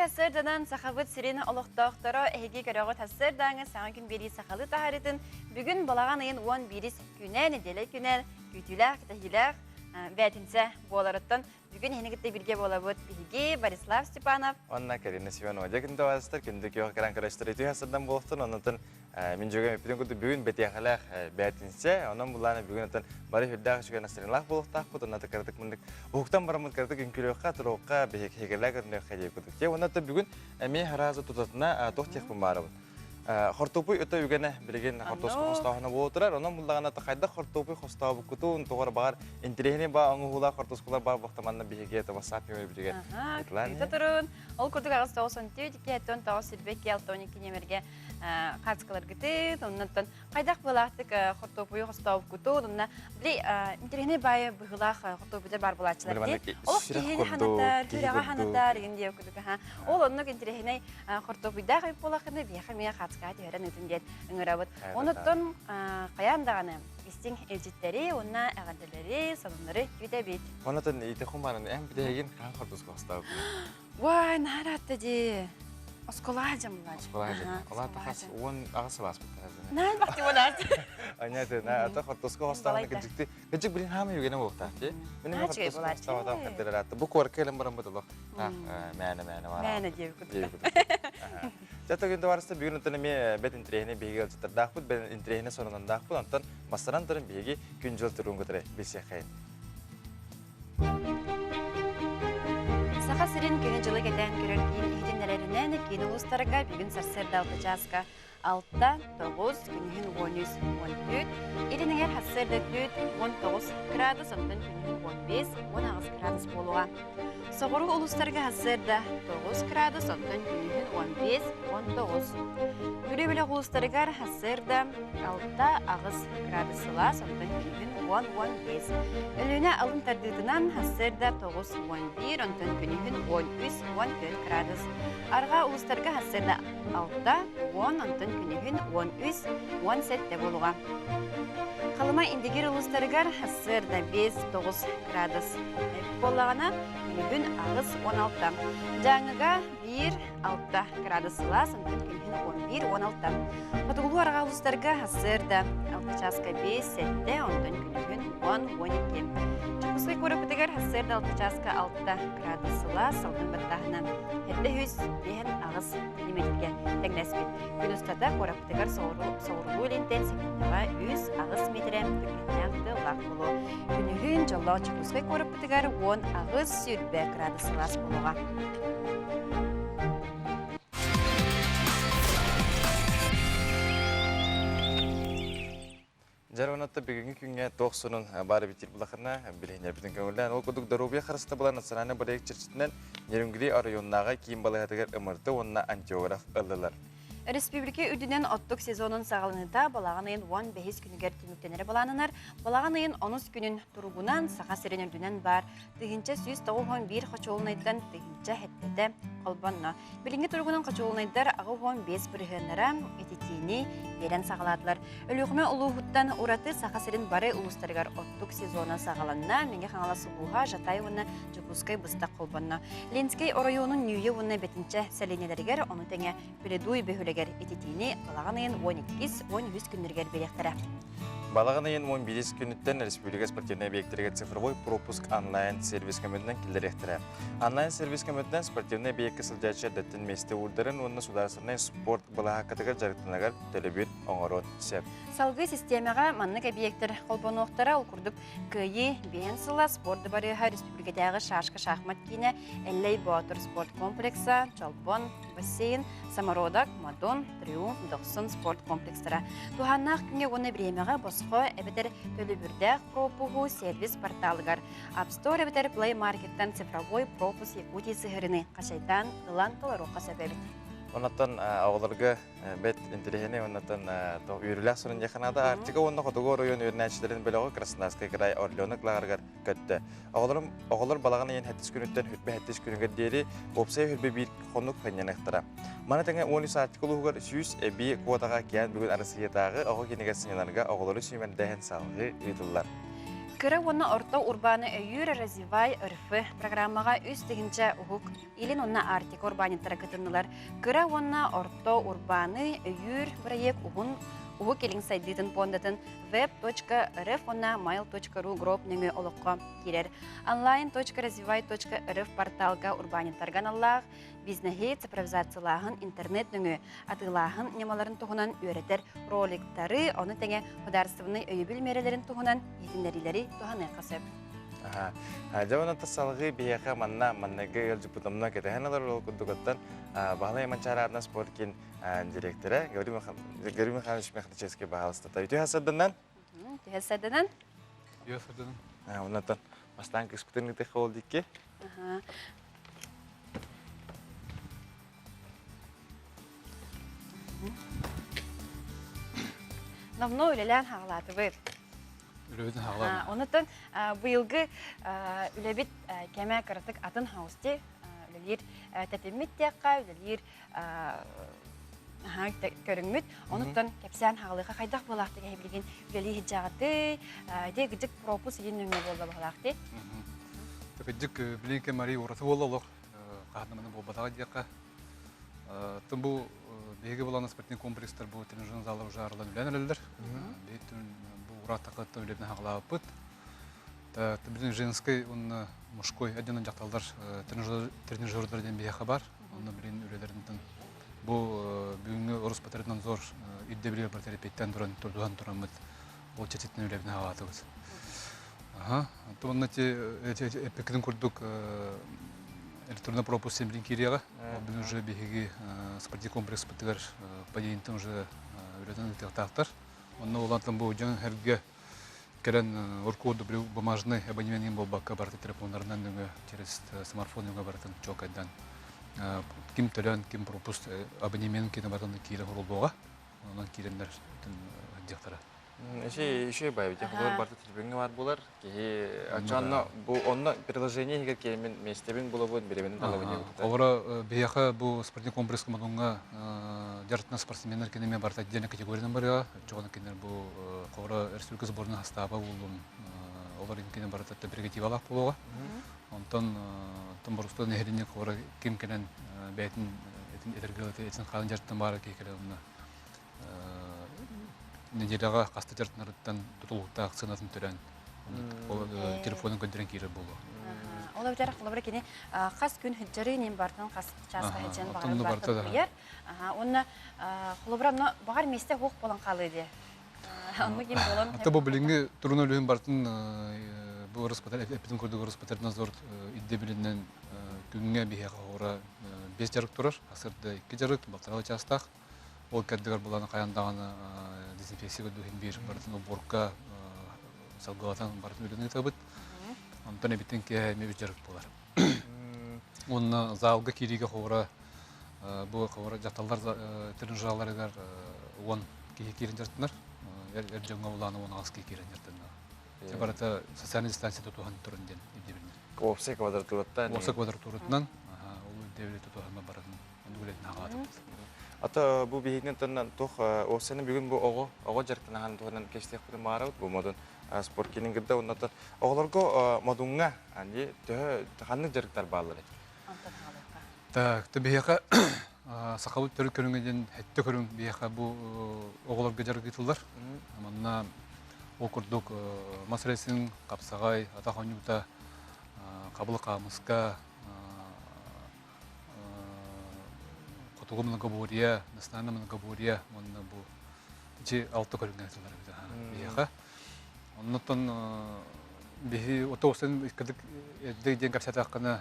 hasırdadan saxabıt sireni oluqtaqtara ehegi köröğü hasırdanı Саҥа Күн beri saxalı taharitın. Bugün balağan ayın 11 güne nedele güne gütüler kitahiler bətinsə bolarıttan. Bugün henegette birge bolabıt ehegi Borislav Stepanov. Onna Karina Sivanova. Jakında vasıtır gündeki yok karan karıştırıtı hasırdan boğuhtun. Ondan min joga mepidin kudu bugün betiyakalak bətinsə. Ondan bulana bugün atan bari hüddağ şügen asırınlaq boğuhtaq kudu. Ondan kardık mındık. Uğuktan baramız kardık ünkülüqqa turuqqa behek hegerler görünüyor xeyip kuduk. Ondan da bugün me harazı tutatına tohtiyaq bumbarabın. Hortopuy öte ügene bilgin hortosko hostahına boğuturar. Ondan bulağına taqayda hortopuy hostağı bu kutu. Tuğar bağır intirehine bağ anğuhula hortoskolar bağ baktamanna behege tabasap yemir bilgin. Kıyta turun. Ol kurduk ağız tağısan tüy. Diketon tağız silbek yal tonik nemerge qatsqalar gıtı. Ondan qaydaq bulaqtık hortopuy hostağı bu kutu. Ondan bili intirehine bağ bıhılaq hortopuyda bar bulaçlar değil. Ol kiheli hanatar, hürağa hanatar diye okuduk. Ol onluk intirehine hortopuyda qayıp bulaqını biyaqamaya qatsqaati öğren ötünget ıngırabıt. Ondan qayandağını istin elcitleri, onna ağadırları, salonları güdebit. Ondan ite kumbanın en bilgin kan hortosko hostağı. Vay, narattı di. Oskolayacağım bunlar. Oskolayacağım. Ola takas on ağası bas bitti. Ne vakti olar? Aynen na ata hortosko hostağını gıcıktı. Gıcık bilin hamı yugene boğuqta. Benim hortosko hostağıdan kadar attı. Bu korkelim baram budulo. Mene var. Mene diye kudu. Jata günde varsa bugün ondan bet intirehine bilgi alçıtır. Dağput ben intirehine sonundan dağput ondan masaran tarım bilgi güncel turun götüre bilse xeyr. Sağa sirin günü jılı geten görürken ihdinlerinden kini uluslarga bugün sarsırda altıcaska. Altta 9 günün 13 14 İriniger hasırda tüt 19 gradus ondan günün 15 16 gradus boluğa. Soğuru uluslarga hasırda 9 gradus ondan günün 15 19. Gürebile uluslarga hasırda altta ağız gradusla ondan günün 10 15. Ölüne alın tardığından hasırda 9 11 ondan günün 13 14 gradus. Arga uluslarga hasırda altta 10 ondan günün 13 17 boluğa. Kalıma indigir uluslarga hasırda 5 9 gradus bolağına günün ağız 16. Жаңыга 1 6 gradusla ondan günün 11 16. Подугулу арга уустарга hasırda 6 часка 5 7 ondan günün 10 12. Чукуской көрөпүтөгөр hasırda 6 часка 6 gradusla salgın battahынан 700 ден агыс лимитке теңдеспит. Күн устада көрөпүтөгөр соорулуу интенсивдиги 100 агыс метре төгүнөктө лак болуу. Күнүгүн жолоо чукуской көрөпүтөгөр 10 агыс сүрбө gradusла болууга. Жарваната бүгінгі күнге тоқсының бары бітер бұлақына білейіне біздің көңілден. Ол күдік Дарубия қарысты болан Асыраны Барайық черчетінен Нерунгри районнаға кейін балығатығыр ұмырды, онына антиограф ылдылар. Республика үдінен оттық сезонын сағалыныда балаған айын 15 күнігер түміктенері баланынар. Балаған айын 10 күнін тұрғынан саға сирен үрдінен бар. Тығынча сүйіз тауған бір қачуылын айттан тығынча әттеді қолбанна. Білінгі тұрғынан қачуылын айттар ағы 15 бірігінлері ететейіне берен сағаладылар. Өліғіме ұлығыттан ұраты саға сирен бары ұлыстарғар оттық сезоны сағаланына менге қаңала сұлуға жатай оны жүкускай бұстақ қолбанна. Ленскей орайуының нүйе оны бетінче сәленелергер оны тәңе біледуй бөхілігер ететейіне балаған айын 12-13 күндергер беректірі. Балаған айын 15 күніттен Республика спортивный объекттерге цифровой пропуск онлайн сервис көмөтінен келдеректірі. Онлайн сервис көмөтінен спортивный объектке сылжачы дәттін месті ұрдарын оны сударсырнай спорт балаға катығыр жарықтынағар төлебін оңырын сеп. Салғы системаға маннық объекттер қолбануқтара ол күрдік көйі бейін сыла спорты барыға республикадағы шашқы шахмат кейіне әллей Батыр спорт комплекса, Чолбон, бассейн, Самародак, Мадон, Триумф, Доқсын спорт комплекстара. Туханнақ күнге оны біремеға босқо әбетер төлібірдәқ пропуғу сервис порталығар. App Store әбетер Play Markеттен цифровой пропуск Якутия сығырыны қашайтан ғылан қыларуққа сәбәбет. Ondan ağlarga bet intelihene ondan yürüler sonun yakınada artık onda kategori oyun öğrencilerin belağı Krasnodarskaya kray Orlean'ıklarga kötü. Ağlar balağına yen hattis günütten hütbe hattis günüge deri opsay hütbe bir konuk penyanıktara. Mana tenge 13 saat kuluğar 100 bir kuotaga kiyan bugün arasıyatağı ağı kenege sinyalarga ağları sümen dehen sağlığı yıdıllar. Кыра онна орто урбаны өйір развивай ырфы программаға үз тегінче ұғық илин онна артик урбаниттара кытыннылар. Кыра онна орто урбаны өйір проект ұғық келің сайдытын пондатын web.rf онна mail.ru гроп нөңі олыққа керер. online.развивай.rf порталға урбаниттарған аллақ бизнахи цифровизациялағын интернет нөңі атылағын немаларын тұғынан өретер роликтары, оны тәңе хударыстывыны өйібіл мерелерін тұғынан етіндерілері тұғаны қасып. Жауына тасалғы бияқа маннағы елжі бұтымына кетеген алар ол күндігіттен бағылай манчарадына спорткин директоры Гәрі Михайлович Мехличевский бағалыстыда. Үйті хасадынан? Үйті хасадынан? Үйті хасадынан. Оннан бастан кіспітінлікті қол дейке? Намно үлелән хағалаты бұйыр. Үлебетін хағалаты. Онытын бұйылғы үлебет кәмә қырытық атын хаусте үлелер тәтіммет тияққа, үлелер көріңмет. Онытын кәпсән хағалыға қайдақ болақты кәйбілген үлелер хиджағаты, де гүдік пропус ең нөңі болды болақты. Гүдік білінке мәри ораты болалық, қағынымының болбадағы дейққа. Тым бұл беги боланы спортивный комплекстер бұл тренажерный залы уже арылан үләнелелер. Бейтін бұл ұрақ тақытты үлебіне хағылағы бұд. Біздің женский, оны мужской әденен жақталдар тренажердерден бейеқі бар. Оны білін үлелердің бұл бүгінгі ұрыс пәтерінен зор үйді білер бір терапейттен тұран, тұрдуған тұран мұд ол чететтен үлебіне хағылаты бұд. Тұмын әпекінің көрдік электронный пропуск семьлин кирега. Бин уже беги спортивный комплекс битгер падеинтен уже үлетен тактар. Онна улантан бу жан херге керен оркоду бил бумажный абонементин болбакка барты телефондарынан через смартфонга бартын чокайдан. Ким төлөн, ким пропуск абонемент кине бартын кире болбога. Онан кирендер дектара. Еще байбите, худор барты телефонга бар булар. Ачанна бу онна приложение хигер кемен местебин булабын беребен талабын. Олар бияха бу спортивный комплекс командонга жартына спортсмендер кенеме барты отдельный категориядан барга. Чогана кенер бу кора республика сборной состава булдым. Олар кене барты бригадир болуга. Онтон борусто нехрине кора ким кенен бәйтин этергелете этин калын жартын бары кекелемне. Неделяға қасты жартынарыттан тұтылуқта ақсынатын түрен телефонын көндірен кейрі болу. Ола бітер ақылы кені қас күн хүджері нем бартын қас жасқа хеджен бағар бартын бұйыр. Онына құлыбыра бағар месте хоқ болан қалы де. Онны кем болан? Атта бұл білінгі тұрын өлігін бартын бұл әпетін көрдігі ұрыспатерінен зор идде білінен күнге бейеға оғыра 5 жарық тұрыр, ақсырды 2 жарық, бақтыралы частақ. Ол кәддігер боланы қаяндағаны дезинфекция көдігін бер бартын уборка салғалатан бартын өлігіне табыт. Онтан әбеттен кәйме 3 жарық болар. Онына залғы кереге қоғыра, бұл қоғыра жақталдар тренажераларығар 10 керен жартынар. Әр жаңға оланы 10 керен жартынар. Барата социальный дистанция тұтуған түрінден ебдебілінер. Опсы квадратураттан? Опсы квадратураттан ол өлдебілі тұтуғанма баратын. Онды өлетін ағалатып. Ата бу бейінен тоннан тоқ осыны бүгін бұл оғы жарықтан туғанан кештек бұдың мағарауд бұл модын спорт кенің кірді. Оннан оғыларға модыңға қанның жарықтар бағылыр? Бейеқа сақауыт түрі көріңеден әтті көрің бейеқа бұл оғыларға жарық етілдер. Аманна ол күрдік масырайсын қапсағай, атақонюта, қабылы қамысқа, Туғы многоборья, национальная многоборья, онна бу чи алты көрінген әтілер бейеға. Оннаттан бейі отоғыстан ден кәпсәті аққаны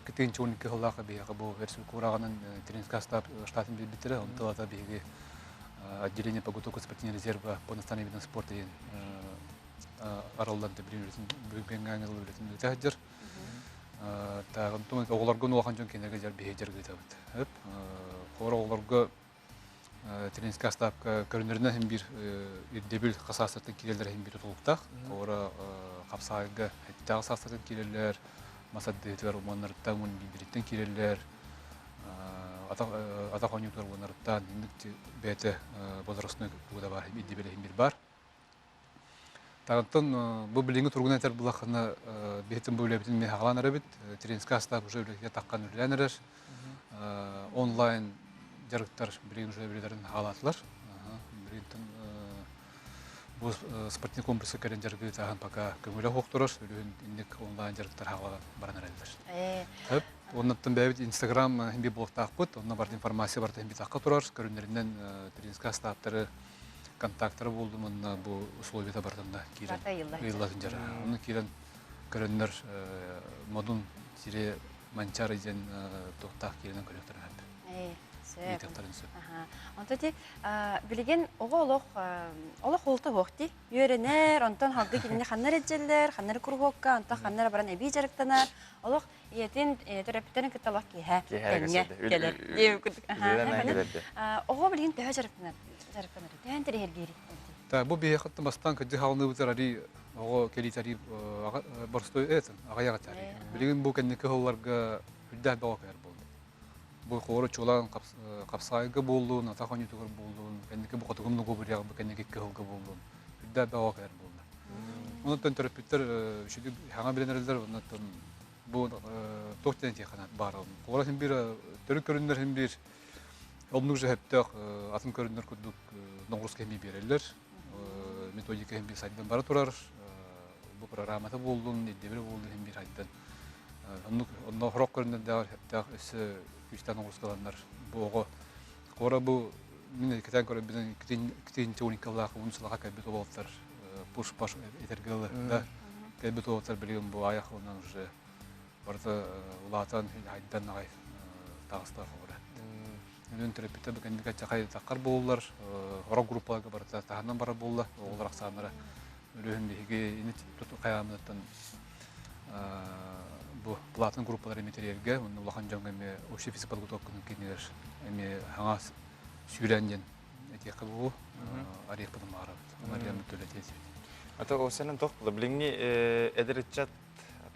2-12 ғыллақы бейеға бұл республика ұрағанын тренинская штатын бітірі, онталата бейеге отделение по готовке спортивного резерва по национальным видам спорта аралдан бүгінген аңғылы білетін өтәдер. Оларға олған жөн кенерге жар бейе жергілі табыд. Қора оларға тренинская ставка көрінерінен hem bir дебіл қасастыртын келелер hem bir тұтылықтақ. Қора қапсағыға әттідағы қасастыртын келелер, масаддетілер ұманларыттан оның бейбіреттен келелер, атақ онюктар ұманларыттан ендікті бәйті бозырысыны күгіда бар, hem дебілі hem bir бар. Тағыттан бұл біліңі тұрғын әтер бұлақына бетін бөлебетін мен хағалан әрәбет. Теренскі астап уже өлеге таққан үлілен әрәш. Онлайн жарықтар білігін уже білелерін хағалатылар. Білігін бұл спортный комплексы кәрен жарғы тағын пока көңілі қоқтырыр. Өлігін иннек онлайн жарықтар хағала баран әрәлдер. Оннаттан бәйбет Инстаграм хембе блогтақ бұд. Онна барды информация барды хембе таққа тұрар. Көрінлерінен Теренскі астаптары контакттары болды мұнна бұл условията бардында кейлен ұйылатын жара. Оны кейлен көрінлер модун сире манчар еден тоқтақ кейленен көректірін әмді. Онта де білген оғы олық олты оқты. Үйеренер, онтан халды келіне қаннар әджелер, қаннар күрғоққа, онтан қаннар баран әбей жарықтанар. Олық етін төрәпіттерін күтталақ кейхә келер. Оғы білген төхі жарықтанар. Төхін тәрі ергері. Бұл бейе қыттың бастан күдді қалыны бұтыр әрі оғы келі тәрі барыстой әтін, ағаяға тәрі. Білген бұл кәнекі оларға үлдәл баға кәр болды. Бұл қоры чолан қапсайғы болуын, атақ ойнетуғыр болуын, кәнекі бұл қатығымны көбір яғы бұл кәнекі кәлгі болуын. Үлдәл баға кәр болды. Онаттан төрәпеттер үшіді хаңа білен әрілдер, онаттан бұл тоқтен тек бар. Қора хем бір түрік көріндер хем бір Олнук же хептек атын көрүндөр күдүк ноңрус кеми берелер. Методика хем бир сайттан бара турар. Бу программада болдун, идебер болду хем бир сайттан. Онно хорок көрүндөр да хептек эсе күчтан ноңрус калгандар. Буга кора бу мен кетен көрүп биздин китин уникаллах унсулага кабет болоптар. Пуш-паш этергеле да кабет болоптар билген бу аяк онан уже барда улатан хайдан агай тагыстар кора. Мен терапевтте бекендик ачакай такар болулар, хорок группаларга барда тахандан бара болла, олар аксанара өлөһүн биге инит туту каяматтан бу платын группалар эметерерге, уну улахан жаңга эме общий подготовканы кинер, эме хаңа сүйрәнген этек бу, арих бутун барып, Мария Мөтөлөтет. Ата осенен тох билиңни эдеричат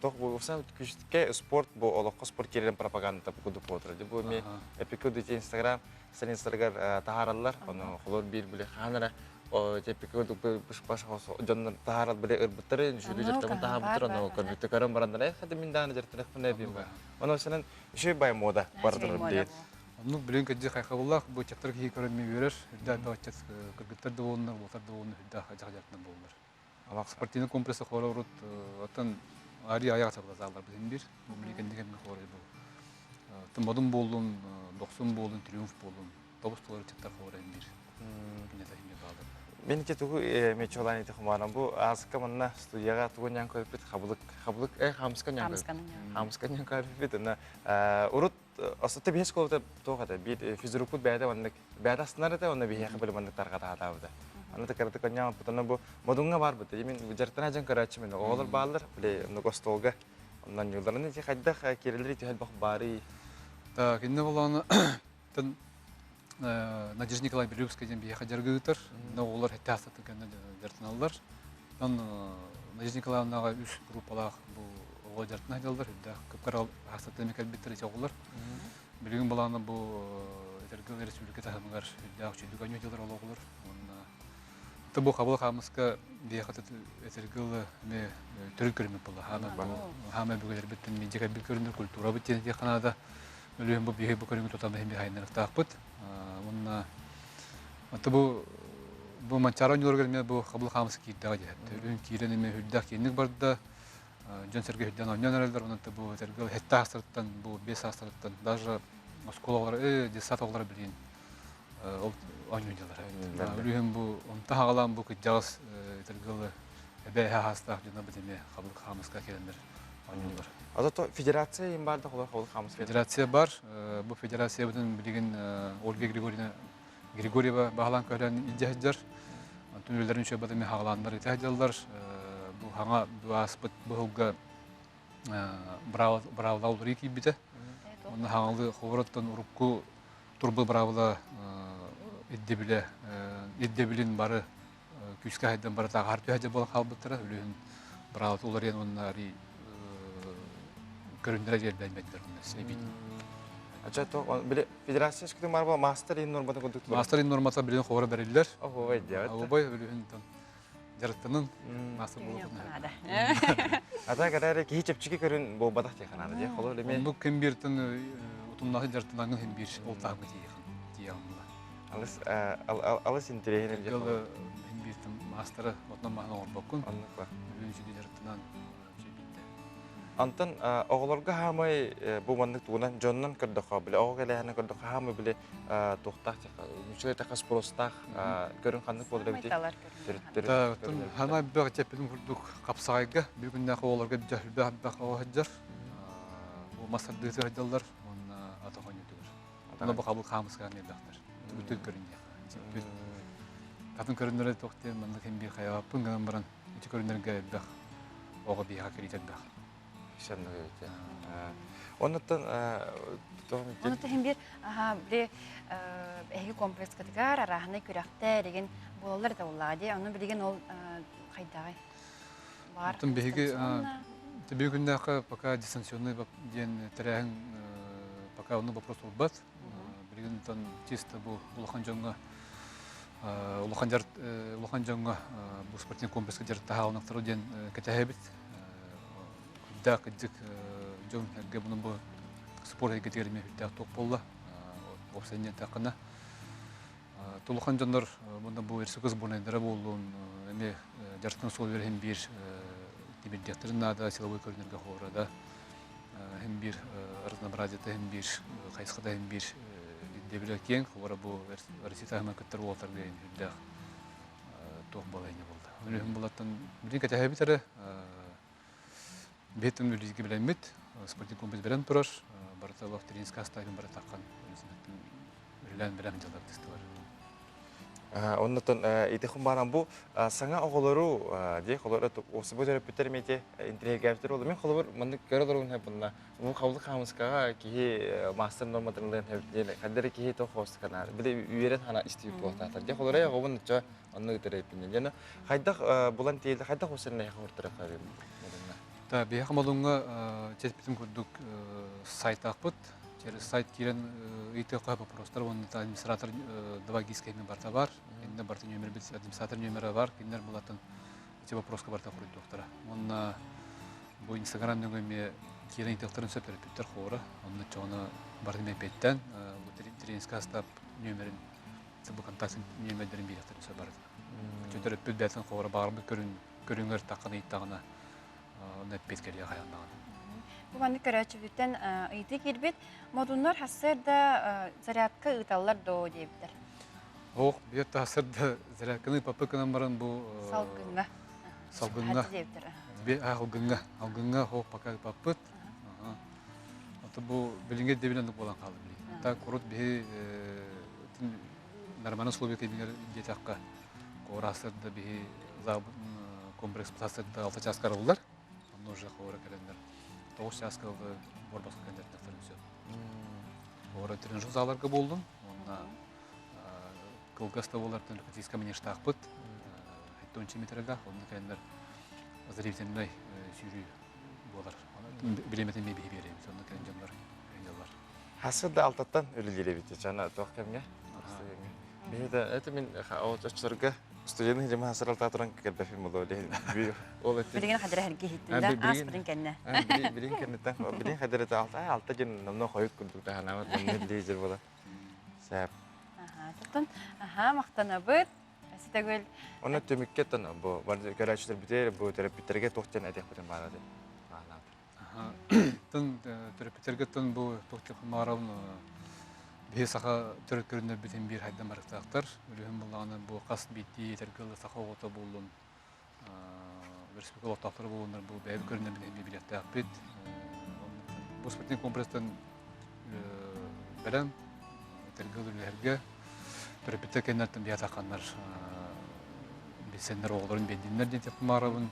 тох бу осан күчтүкке спорт бу олоққа спорт керен пропаганда куду потр. Бу ми эпикуду Инстаграм, сенсоргар тахараллар, аны холор бир биле ханара о эпикуду баш жоннор тахарал биле ырбыттары жүлү жертем тахабыттыр аны көрүктө көрөм барандар. Хады мен даны жертем фне бим ба. Аны осенен иши бай мода бардыр дейт. Аны билен кеди хайхабуллах бу чаттар ки көрөм берер. Да бачат кыргыттар да болнор, болтар да болнор, да жагжатны болнор. Алак спортивный комплекс хорорут атын Ари аяқ сабылазалар бізден бір, мемлекендеген мен қорай бұл. Тымадың болуын, 90 болуын, триумф болуын, тобыстылары чаттар қорайын бір. Мен кетугі мечолан еті құмарам бұл, азыққа мұнна студияға туғын ян көріп бет, қабылық, хамысқан ян көріп бет. Хамысқан ян көріп бет. Урут, осыты бейс қолыда тоғады, бір физрукут бәйді, бәйді астынары да, оны бейхі білім андықтарға да атауды. Аны текарты коня потом бу модунга бар бит. Мен жартана жан карачы мен. Олар баалар биле ногостолга. Ондан юлдарын ти хадда керелери ти хадбах бары. Так, инде боланы тен Надежда Николаевна Белюбская ден бия хаджаргытыр. Но олар хаттасы текенде жартаналар. Тан Надежда Николаевнага 3 группалар бу ого жартана жалдар. Да, көпкарал хастатны калбиттер чогулар. Билген боланы бу Тергел республикада хамгар да чүдүк анёдылар ологлар. Бұл қабыл қамысқа бейқаты әтергілі түрін көрімі болды. Хама бүгілер біттін медика бір көрінір культура біттен де қанада өлігін бұл бейхе бұл көрінгі тұтамды хембе хайнарықтақ бұд. Бұл манчара өнерген бұл қабыл қамысқа кейттіға дейті. Өлігін кейлен еме хүлдақ кейінік барды. Жон Сергей хүлден ойнан әрелдер. Бұл әтергілі әтті астырыттан, бұл 5 астырыттан, даже осколалары, 10 оғылары білейін. Oynuyorlar. Ürün bu, tahağalan bu kıcağız tergılı ebe hasta jana biteme qabul xamıska kelenler oynuyorlar. Azat federatsiya им barda qolar qabul xamıs. Federatsiya бар. Bu federatsiya bilen bilgen Olga Grigorieva bağlan kölen ijahjar. Tünellerin şöyle biteme hağalanlar ijahjarlar. Bu hanga bu aspet bu hılga bravo riki bite. Onun hağalı xovrattan urukku turbu bravola İddebilin barı küçük haydan barı da harcı hacı bolan kalbıttıra ülüğün bravo olur yani onları göründüre yerden mediler bunlar. Acha to bile federasiya şekilde marba master in normada konduktör. Master in normada bilen xovra berildiler. Oho evet. O boy ülüğün tan. жарыттанын мастер болуп. Ата карары ки чепчиге көрүн бу бадак теканады же. Холо элеме. Онду кембиртен утумнахы жарыттанын хембир олтагы тияган. Алыс интереген же. Жолы хембиртен мастера отнан махна орбоккун. Анныкла. Бүгүнчү жарыттанан чебитте. Антон оголорга хамай бу мандык тугунан жоннан көрдөкө биле огелехне көрдөкө хамай биле токтак мүчөлөр такас простак көрүн кандык болду бити. Та хамай бак чепилин курдук капсагайга бүгүннакы олорга жахылба бакага хаджар. Бу масарды тырдалдар, он атаган ютугар. Аны бу кабыл хамыска не бактар. Бүтүн көрүнүyor. Татын көрүнөр токте мандык эми кайапын гана баран. Ичи көрүнөргө бак ого бияка киритет бак. Оннотон Оннотон бир бир эги комплекс катыгар арахны күрәктә деген болалар да улады. Аны билген ол кайдагы бар. Тон беги бүгүннакы пока дистанционный ден терәһен пока оны вопрос болбат. Билген тон чисто бу улахан жонга улахан жонга бу спортивный комплекс жарта хаунактыру ден катәһәбит. Да, кыдык жон габны бу спорт эгетерме да топ болла. Обсенен такына. Тулхан жондар мында бу эрсегез бунайдара болдун. Эме жартын сол берем бир тибеддерин нада силовой көрнөргө хорада. Hem bir разнообразие hem bir кайсыкда hem bir дебиле кен хора бу Россия хама көтөр болтар деген да топ болайны болду. Өнөм булаттан бир кете хабитары бетим үлизге билемет, спортивный комплекс берен турар, барталов тренинг астагын бар таккан, үлән берем жалап тестилар. Оннотон итехун баран бу саңа оголору де холор осы бу терапевттер мете интегратор болду. Мен холор мындык көрөлөрүн хепунна. Бу кабылдык хамыскага ки мастер нормативлерин хептеле. Кадер ки то хостскана. Биле үйрен хана истип болтатар. Де холор я гобунча анны терапевтин. Жана хайдак булан тейде хайдак осенне хортырак кабем. Та бехамалунга четпитим курдук сайт акпыт. Через сайт кирен итек вопростар он администратор два гискеме барта бар. Инде барта номер бит администратор номері бар. Киндер булатын эти вопроска барта курдук доктора. Он бу Instagram нөгөме кирен итектерин сөперпиттер хора. Онны чона барта мепеттен бу тренинг стап номерин бу контакт номерлерин биректерин сөбарды. Чөтөр бүддәтен хора барбы көрүнгөр таканы иттагына неппеткерге каянаган. Бу маны көрөчүбүттен ыйты кирбит, модуннор хассырда зарядка ыталлар до дейбиттер. Ох, бет хассырда зарядканы папыкынан баран бу Салгынга. Салгынга. Бе алгынга хох пока папыт. Ата бу билинге дебилендик болан калды били. Та курут бе нормально условия кебингер детакка. Корасырда бе за комплекс хассырда 6 часкар булдар. Аны уже хора келендер. 9 часкалды борбаска кандидаттар все. Ора тренажер заларга болдум. Онда кылгаста болардын физика менен штакпыт. 10 метрга, онда кендер зрительный сүйрүү болар. Билеметен меби берем. Сонда кендер бар. Хасырда алтаттан өлүлеле бит. Жана ток кемге? Беде это мен оччорга студенттің жемі хасыр алта тұран кәлбәфім болу олей. Білген қадыры әрге хеттіңді, ас бірін кәнне. Білген кәннеттен, білген қадыры алта жен намна қойып күндікті ханамат, намна лейзер бола. Сәп. Тұттын, мақтана бұд, сетагөл. Оны төміккеттен, көрәшілер бітер, бұл терапевтерге тоқтен әдек бұтын барады. Терапевтерге бұл тоқтен мағарауын бе саха төрөт көрүнөр битен бир хайдан барыктактар. Өлүм булганы бу кас бити тергеле саха ото болдун. Республика оттактар болдундар бу бәйб көрүнөр битен билетте акбит. Бу спортивный комплекстен белән тергелелерге терапевтер кеннәттен бия такканнар. Бисендер огларын бендиннер дип марабын.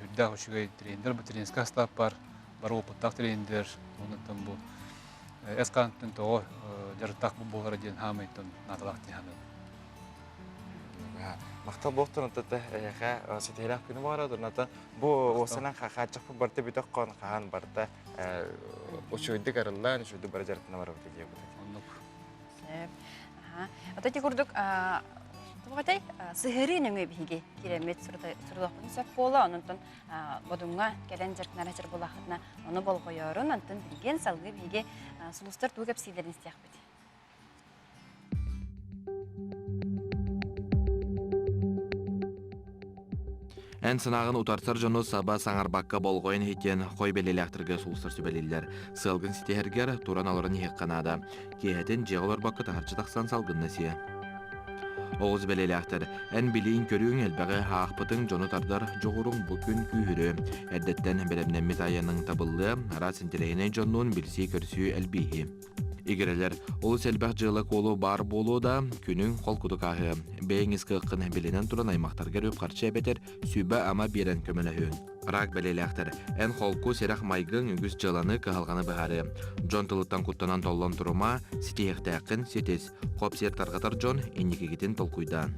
Хүддә хөшүгә тренер бу тренинг стап бар. Бар опыттак тренер. Ондан бу эскантын то жарттак болары ден хамайтын наталак дияны. Мактал боқтын отта сетелак күнү барады. Ната бу осынан хачак барты битек кон хан барта очойды карыллан шуды бар жартына барып деп. Ата ти курдук табатай сыһыры нөңө биге керемет сурдоқпын сөп бола, онтон бодуңа келен жеркнара жер болахытна оны бол койорун, антын билген салгы биге сулустар тугап силерин истяхбыт. Ән сынағын утарсар жону саба саңарбаққа болғойын хетен қой белеліқтірге сұлыстар сөбелелер. Сылғын сетергер туран алырын хеққанада. Кейхетін жеғылар бақы тағарчы тақсан салғын нәсия. Оғыз белеліқтір, ән білейін көріуің әлбәғі хақпытың жону тардар жоғырың бүкін күйірі. Әддеттен білімнәмет айының табылы, ара сентелейіне жонуын білсей көрсүй әлбейі. Игерелер, ол сәлбәқ жылы қолу бар болу да, күнің қол күдік бәйіңіз қыққын білінен тұран аймақтарға рөп қарчы әбетер, сүйбі ама берен көмілі Рак белеләқтір, ән қолку серақ майгың үгіз жыланы қағалғаны бұғары. Джон тылыттан құттанан толлан тұрыма, сетеяқтәқін сетес, қоп сер тарғатар Джон, енекегетін толқуйдан.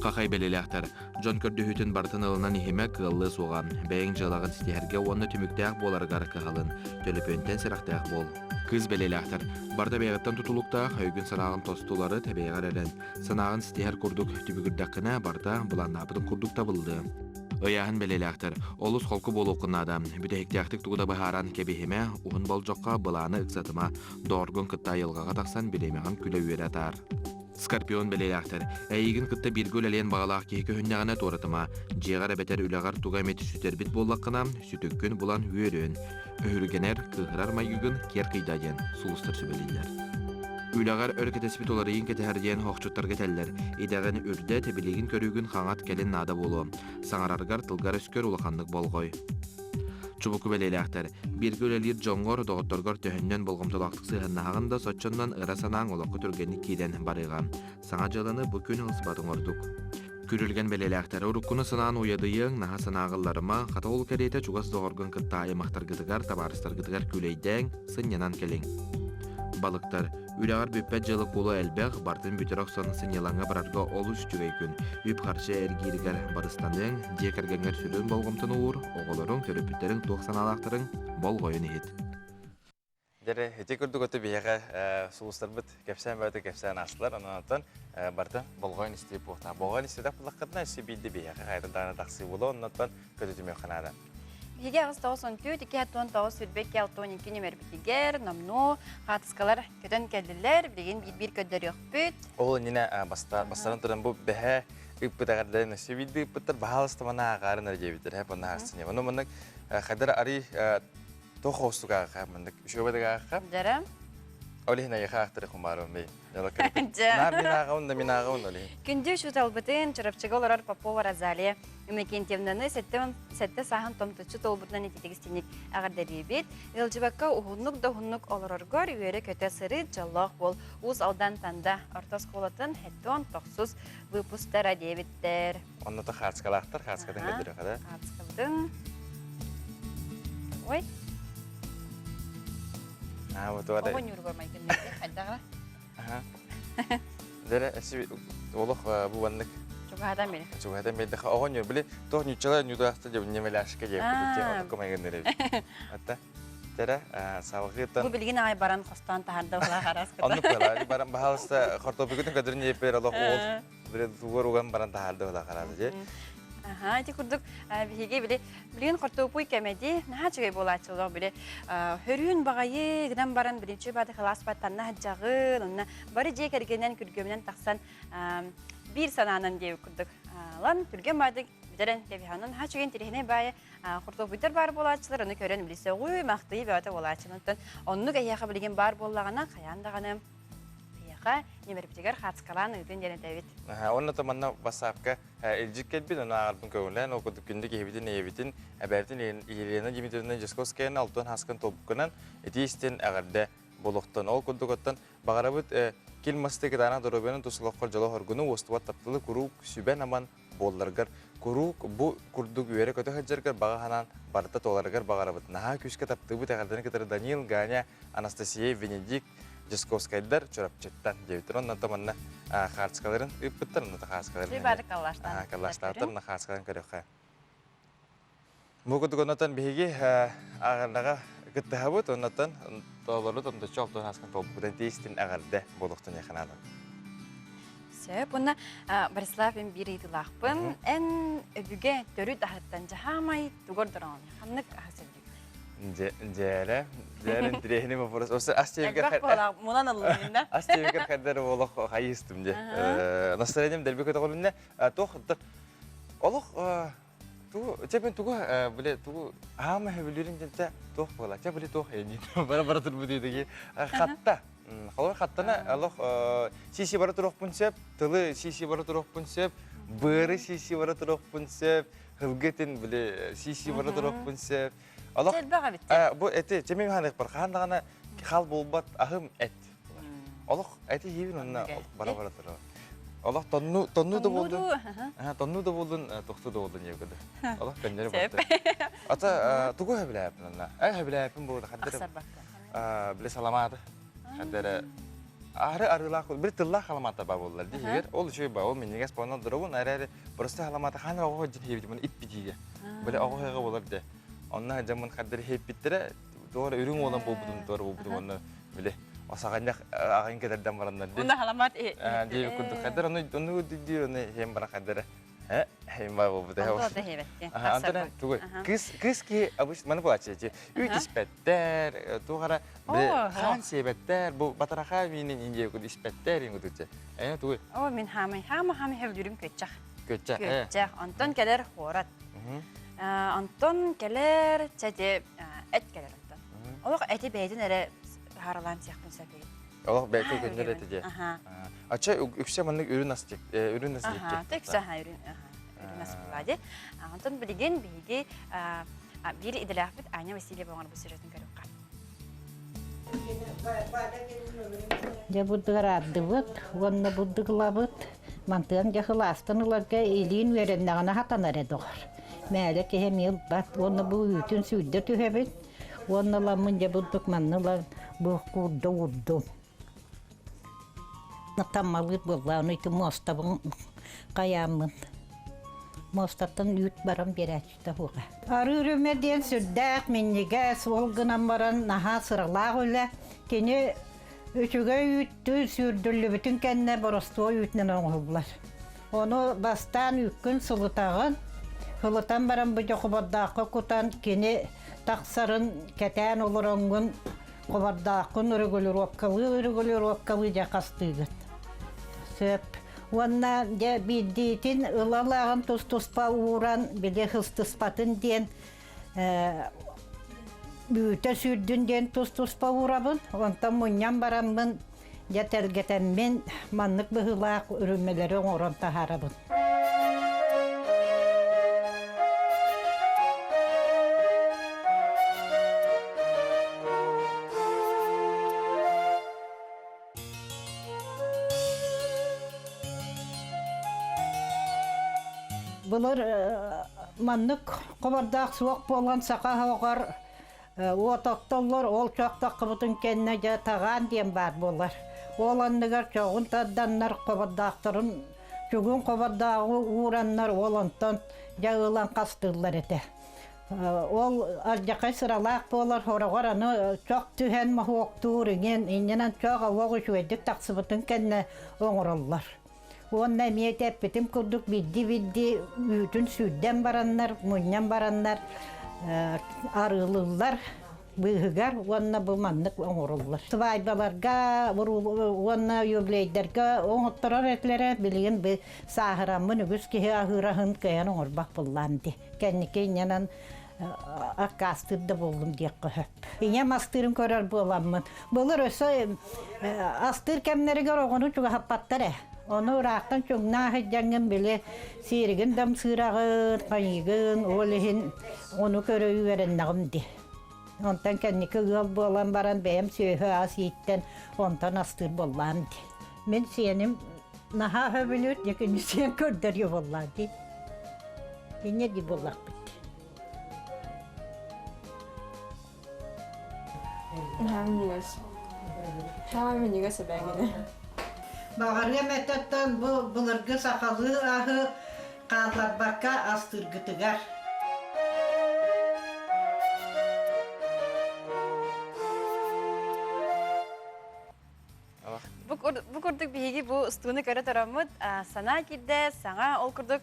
Қақай белеләқтір, Джон көрді хүтін бартын ылынан ехеме қығылы соған. Бәйің жылағын сетеәрге оны түміктәқ боларғар қығалын, төліпөнтен серақтәқ бол. Кыз белеләқтір, барда бәйғіттан тұтылықтақ, өйгін сынағын тостулары тәбейғар әлін. Сынағын сетеәр күрдік түбігірдәқіна барда бұландапыдың күрдік табылды. Ыяһын белеләқтір, олыс қолқы болу қынада, бүтәйіктәқтік тұғыда бағаран кәбейхеме, ұғын бол жоққа бұланы ұқсатыма, доргын қытта елғаға тақсан білемеған күлі өйер атар. Скорпион белеләқтір, әйігін қытта біргіл әлен бағалақ кейкі хүннәғіне торатыма, жеғар әбетер үләғар тұға меті сүтер бит боллаққына, сүтіккін бұлан өйерін. Өйіргенер қығырар майгығын кер қидаден, сұлыстыр сөбелейлер. Үләғар өркетеспит оларыйын кетәрден хоқчуттарға тәллер. Идәғін үрді тәбілеген көрігін қаңат кәлін нада болу. Саңарарғар тылғар өскөр улақандық болғой. Чубуку белеләқтер. Біргі өлелер жоңғыр доғытторғар төхіннен болғымтылақтық сыйғыннағында сотчоннан ыра санаң олаққы түргенік кейден барыға. Саңа жылыны бүкін ұлыспатын ордық. Күрілген белеләқтер. Ұрыққыны сынағын уядыйың, наға сынағыларыма, қата ол кәрейті чуғас доғырғын қытта аймақтар гыдығар, табарыстар гыдығар күлейден, сынянан келең. Балықтар. Үләғар бүппәт жылы қолы әлбәқ бартын бүтерақ сонысын елаңа барарға олыс жүгей күн. Үп қаршы әргейрігер барыстаның, декәргәңер сүрін болғымтын ұлыр, оғылырың, төріпіттерің, тоқсан алақтырың болғойын ет. Дәрі, әте күрдік өті бейеға сұлыстар бұд кәпсән бәуді кәпсән асылар, онан бартын болғойын істейіп бұқта. Болғойын істейдік бұлаққытына үсі бейді бейеға қайдырдағына тақсы болу, онан көтетімеу қанады. Биге агыс тоғысын түйт, 2-10 сүрбек 6-12 немер бітігер, намну, қатысқалар көтен кәлділер, білген бір көддер өқпіт. Ол нені бастарын тұрын бұл бәе үппіт ағардарын өсі бейді үппіттір бағалыстымана ағарын әрге бітір, әп оны ағыстын. Оны мұндық қайдар ари тоқ оғыстық ағақа, мұндық үшөбедік ағақа. Жарам? Олихина яха ахтары хумару мей. Мен ағауын олихин. Күнді шут албытын чырапчыға оларар Попова Розалия. Үмекентемнаны сәтті сахан томтычы толбытынан ететегістенек ағардар ебет. Елжібаққа ұғынлық да ұғынлық оларарғар үйері көте сыры жаллақ бол. Уыз алдан танда ортас қолатын әттуан тоқсыз выпустара дебеттер. Онны то қарцқалақтар, қарцқадың көдірі қада? Қарцқалдың. Ой. Оғын үйір көрмай күннерде, қайдағыра? Дәрі, әсі олық бұвандық. Чуғадан бері. Чуғадан бері. Оғын үйір, білі, тоқ нүйчала нүйдағақты деп немелі ашыққа деп күдікте, оны көмай күндері бі. Атта, дәрі, сауғыттан... Бұл білген ағай баран қостан тағарды ола қарас күді. Онны қылар, баран бағалысты қортобы күдің көдірін епер олық ол, бірі туғыр оған баран тағарды ола қарады же. Әті күрдік біге білген қортобы кәмәді, наға жүгей бола атшылығы біле. Хүрін бағайы ғыдан баран бірінші бады қылас баттанна жағы, бары жек әргенен күргөмінен тақсан бір сананын деу күрдік. Лан күрген бады бідерін кәбіғанын наға жүген терехіне байы қортобыдар бар бола атшылыр, оны көрен білесе ғой мақтығы бәуді бола атшылыр. Онны ғаяға білген бар болағына қаяндағаны немер бітегер қатысқалан үйден дене дәвет. Онны таманна басапқа әлжік кәлбет, оны ағардың көңілен, ол күндік ебетін ебетін, әбәртін елені деметерінен жескоскайын алтын хасқын толбықынан, етейістен ағарды болуқтан. Ол күндік оттан бағарабыт келмасты кедана дұрабенің тұсылыққыр жалы ғыргыны остуат таптылы күрук сүбән аман болларғар. Күрук бұл күрдік үйері көті қаджарғар бағанан барыта толарғар бағарабыт. Наға күшке таптыбыт ағарданы кетері Даниил, Ганя, Анастасия, Венедик, Жесковскайдар чорапчеттан дебитер. Оннан таманна қарцқаларын үппіттір, оннан қарцқаларын. Сөйбады қаллаштан. Қаллаштатыр, оннан қарцқаларын көріққа. Мұғыдық оннан бейге ағарнаға күтті ғабыт, оннан толырыт, оннан чоқтың асқан толбықыдан дейістін ағарды болуқтың яқынады. Сөп, бұны Бориславин бір етілақпын, ән өбіге төрі дағыттан жағамай тұғыр дұрауын. Қанық асырдық? Дәрін тірейіне вопрос. Осы астевікер Мұнан алуын, да? Астевікер қадары олық қайыстым де. Настроением дәлбек өті қолында. Тоқтық. Олық, Чепен тугу биле тугу ама хевлерин денте тох бола. Чеп биле тох эни. Бара тур бу дейдеги хатта. Халой хаттана алох сиси бара турокпун сеп, тылы сиси бара турокпун сеп, быры сиси бара турокпун сеп, хылгетин биле сиси бара турокпун сеп. Алох бу эти чемен ханек бар. Хандагана хал болбат ахым эт. Алох эти хивин онна бара тур. Allah tonnu da buldun. Tonnu da buldun, toxtu da buldun yevgede. Allah kendine baktı. Ata tugu hebile yapın onunla. Hebile yapın bu da haddere. Bile salamatı. Haddere. Arılar bir tıllah halamata babollar diye. Ol şey ba o minniges bana durun. Arı burası halamata hanı o hocin hebdi bunu ip bitiye. Böyle o hege bolar de. Onlar zaman haddere hep bittire. Doğru ürün olan bu budun doğru bu budun onu bile. Osaganya agin keterdan barandan di. Unda halamat Di kudu kader onu di onu hem bara kader. Hem ba bu da. Onda da hevetti. Antara tugu. Kız ki abus mana bu açı. Üç ispetter tu kara han sebetter bu bataraha minin ince kudu ispetter yang kudu ce. Tugu. O min hami hevdürüm köçek. Köçek. Köçek. Anton keler horat. Anton keler çete et keler anton. Oğlak eti beydin ere haralan siyakın sepeyim. Allah belki gönder edeceği. Açı yükselmenlik ürün nasıl çek? Ürün nasıl çek? Tekse ürün nasıl buladı. Anton bilgin bilgi bir idilafet aynı vesile bağır bu süreçten görüyor. Ya budgar addıvıt, onunla budgılavıt, mantığın yakılastanılarga elin verenlerine hatanar doğar. Mələk hem yıl bat, onunla bu bütün sürdü tühebit. Onunla mınca bulduk manlılar bu kurdu vurdu. Tammalık buldu, onu iti mostabın kayamın. Mostatın yut baran bir açtı huğa. Arı ürümeden sürdük minnige, solgınan baran naha sıralaq öyle. Kini üçüge yüttü, sürdüllü bütün kendine borostu o yütnen oğullar. Onu bastan yükün sılıtağın, hılıtan baran bu kubaddağı kutan kini taksarın keten olur ongun kubaddağı ürgülür opkalı jakastığın. Söp. Ona bildiğin ılalağın tuz-tuzpa uğran, bile hıstısbatın diyen büyüte sürdün diyen tuz-tuzpa uğrabın. Ondan munyan baramın, yetergeten ben manlık bıhılaq ürünmeleri oran taharabın. Bunlar manlık kubardaq soğuk bolan saqa hoğar otaqtollar ol çoqtaq qıbıtın kendine tağan diyen bar bolar. Olanlıgar çoğun taddanlar kubardaqtırın çoğun kubardağı uğranlar olantan jağılan qastırlar ete. Ol arjaqay sıralaq bolar horağar anı çoq tühen mahoq tuğringen inyenen çoq avoğu şüvedik taqsıbıtın kendine oğurallar. Onunla miyetep bitim kurduk bildi bütün sütten baranlar, munyan baranlar, arılılar, bıhıgar, onunla bu manlık oğurullar. Sıvaybalarga, onunla yübleyderge, oğutturar etlere bilgin bir sahıramın ügüz ki ahırahın kayan oğurbak bullandı. Kendike inanan akastırda buldum diye köhöp. İnyem astırın körer bulamın. Bulur öse astır kemleri gör oğunu çok hapatları. Onu raktan çok nahıcangın bile sirgin dam sırağın, kayıgın, olehin onu körüyü verenleğimdi. Ondan kendi kığıl bolan baran beyim söhü asiyitten ondan astır bolandı. Ben senim naha höbülür, yakını sen kördürüyor bolandı. Yine di bolak bitti. Haminiga sebegine. Bağırga metettan bu bulurgu sakalı ahı kallar baka astırgıtıgar. Bu курдук биһиги бу стуны көрө торомут сана кирде саңа ол курдук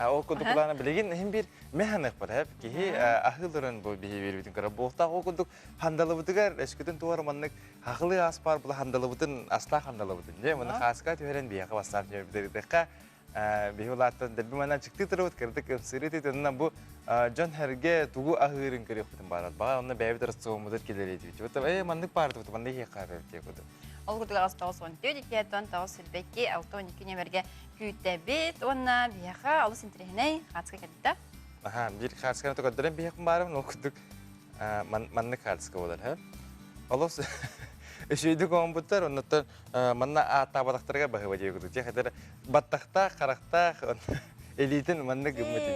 Ол кудуклана билеген hem bir mehane var hep ki ahılların bu bihi bütün kara boğta o kuduk handalıbıtıgar eskiden tuvar manlık haklı aspar bu handalıbıtın asla handalıbıtın je bunu haska tören biya kavasar bir dakika bihulattan derbi mana çıktı tarafı kırdık sırıtı tınna bu John Herge tugu ahırın kırıp bütün barat ba onu beybi tarafı soğumudur kileri diyor. Bu tabi manlık pardı bu manlık yakar diyor kudu. ол курдук астагы сон төдикке тон тагы сирбекке алтон икинемерге күйтебит онна бияха алыс интерехней хацка кетти. Aha bir haska to kadar biya kumbarım o kuduk manlık haska olur hep. Alos şeyde komputer ondan manna ata bataktarga bahwa jadi kudu. Jadi kadar batakta karakta elitin manlık gümmetin.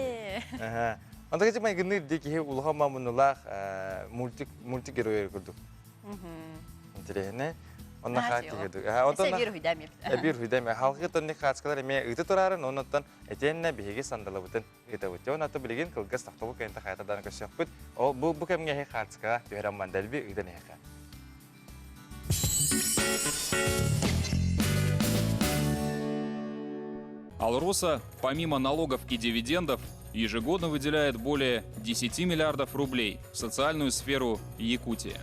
Aha. Onda kaçı may günü dik ki ulhama munullah multi geroyer kudu. İnterehne Onun hati gitu. Bir hüdemi. Bir hüdemi. Halkı tonne kaçkalar eme ıtı turarın ondan etenne bihigi sandalı butun ıtı butun. Onu atı bilgin kılgız tahtı kenta hayatadan kaşıkput. O bu kemge he kaçka tüheram mandal bir ıtı nehka. Алроса, помимо налогов и дивидендов, ежегодно выделяет более 10 миллиардов рублей в социальную сферу Якутии.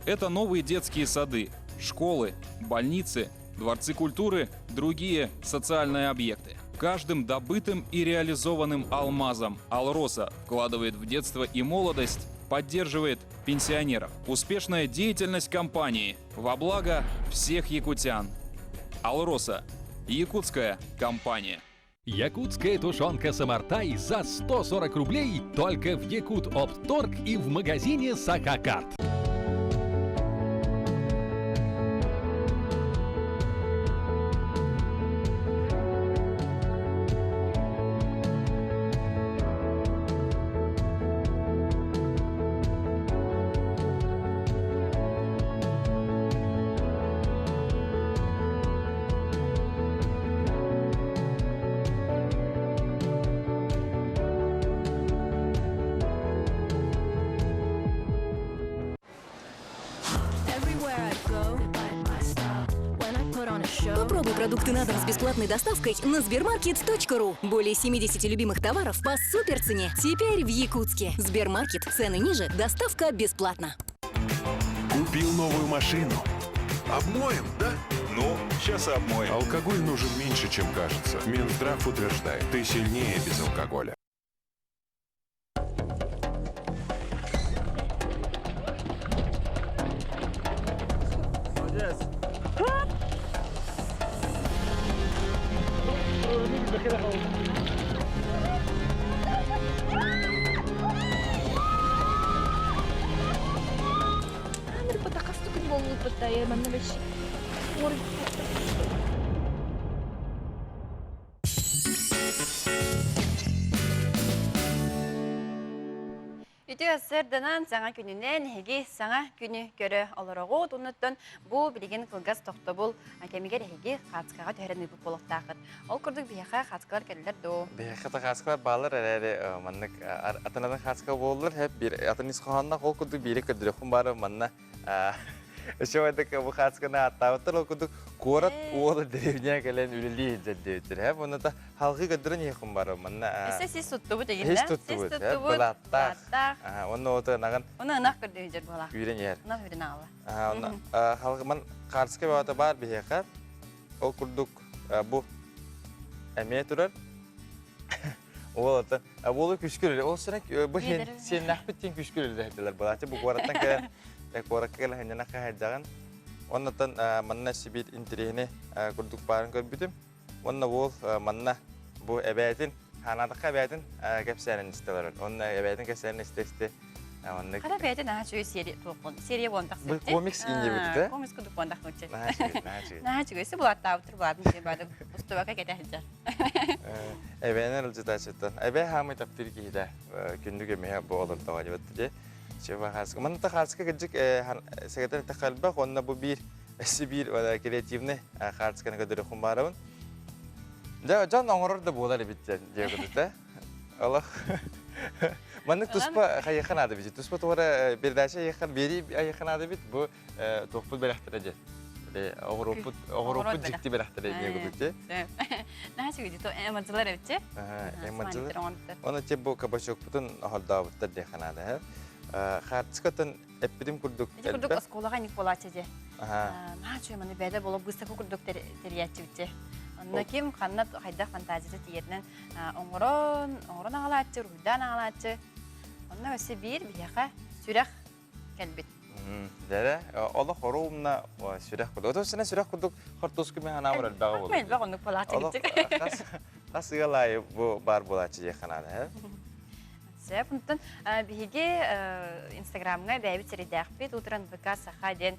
Это новые детские сады, школы, больницы, дворцы культуры, другие социальные объекты. Каждым добытым и реализованным алмазом Алроса вкладывает в детство и молодость, поддерживает пенсионеров. Успешная деятельность компании во благо всех якутян. Алроса – якутская компания. Якутская тушенка Самартай за 140 рублей только в Якут-Опторг и в магазине Сакакарт. Попробуй продукты на дом с бесплатной доставкой на сбермаркет.ру. Более 70 любимых товаров по суперцене. Теперь в Якутске. Сбермаркет. Цены ниже. Доставка бесплатна. Купил новую машину. Обмоем, да? Ну, сейчас и обмоем. Алкоголь нужен меньше, чем кажется. Минздрав утверждает, ты сильнее без алкоголя. Ütü sırdanan Саҥа Күнүнен heги Саҥа Күнү көрө олорого тунуттан бу билеген кылгас тохтобул кемигер heги хацкага төрөн үбүп болуктагыт. Ол курдук бияха хацкалар келдер до. Бияха хацкалар балар эре маннык атанадан хацка болдулар hep bir атаныс ханна ол курдук бири көдөрөкүн бары манна Şöyle bu kaçkına hatta o kuduk korat oğlu derevine gelen üleli izlediğidir. Hep onu da halkı kadርን yakın var manna. Siz tuttu bu değil mi? Hiç tuttu bu. Hep balatta. Onu o da nagan. Onu anak gördüğünce bala. Güren yer. Ona hürün ağla. Onu halkı man kaçkı bağda var bir yakar. O kuduk bu emeğe durar. O da oğlu küskürür. O sıra bu sen nahbettin küskürür dediler balatta bu korattan gelen. Korakkel hanya nak hajagan, orang tan mana sibit interihne kurduk barang kerbitim, orang wol mana bu ebetin, hana tak ebetin kepsenen istilah, orang ebetin kepsenen isti, orang. Kada ebetin nah cuy seri bontak sih. Komiks ini betul? Komiks kuduk bontak macam. Nah cuy, sebuah tahu terbuat macam pada ustuwa kayak hajar. Ebetin lucu tak? Ebe hamil tapi kita kunduke meh bolon tahu aja betul. Coba khas, mana tak khas kejik sekitar terkalbah, orang bu bir sibir wala kreatifne khas kan kadar kumbaran. Jangan orang ada bola lebih jadi betul. Allah, mana tuspa kayak kan ada biji, tuspa tu orang berdasar ya kan beri ya kan ada biji, bu topul berakter aja. Огоропут жикти берахтары не гудукте. Наша гыди то эмаджылар эвче. Эмаджылар. Оны те бу кабачок бутун ахалдаабыттар деханада. Хартскатын эпидем курдук. Курдук осколага ник болачы же. Наша маны бәдә булып гыстакы курдук териячы битче. Онна ким ханнат хайда фантазия тиернен оңрон агалачы, руйдан агалачы. Онна өсе бир бияка сүрәх келбит. Дәре, ала хорумна сүрәх курдук. Отосына сүрәх курдук хартос кеме хана бар бага булды. Мен бага онны болачы битче. Хасыгалай бу бар болачы деханада. Сәпүнтен биге Инстаграмга бәйбит середәхбит утран ВК сахаден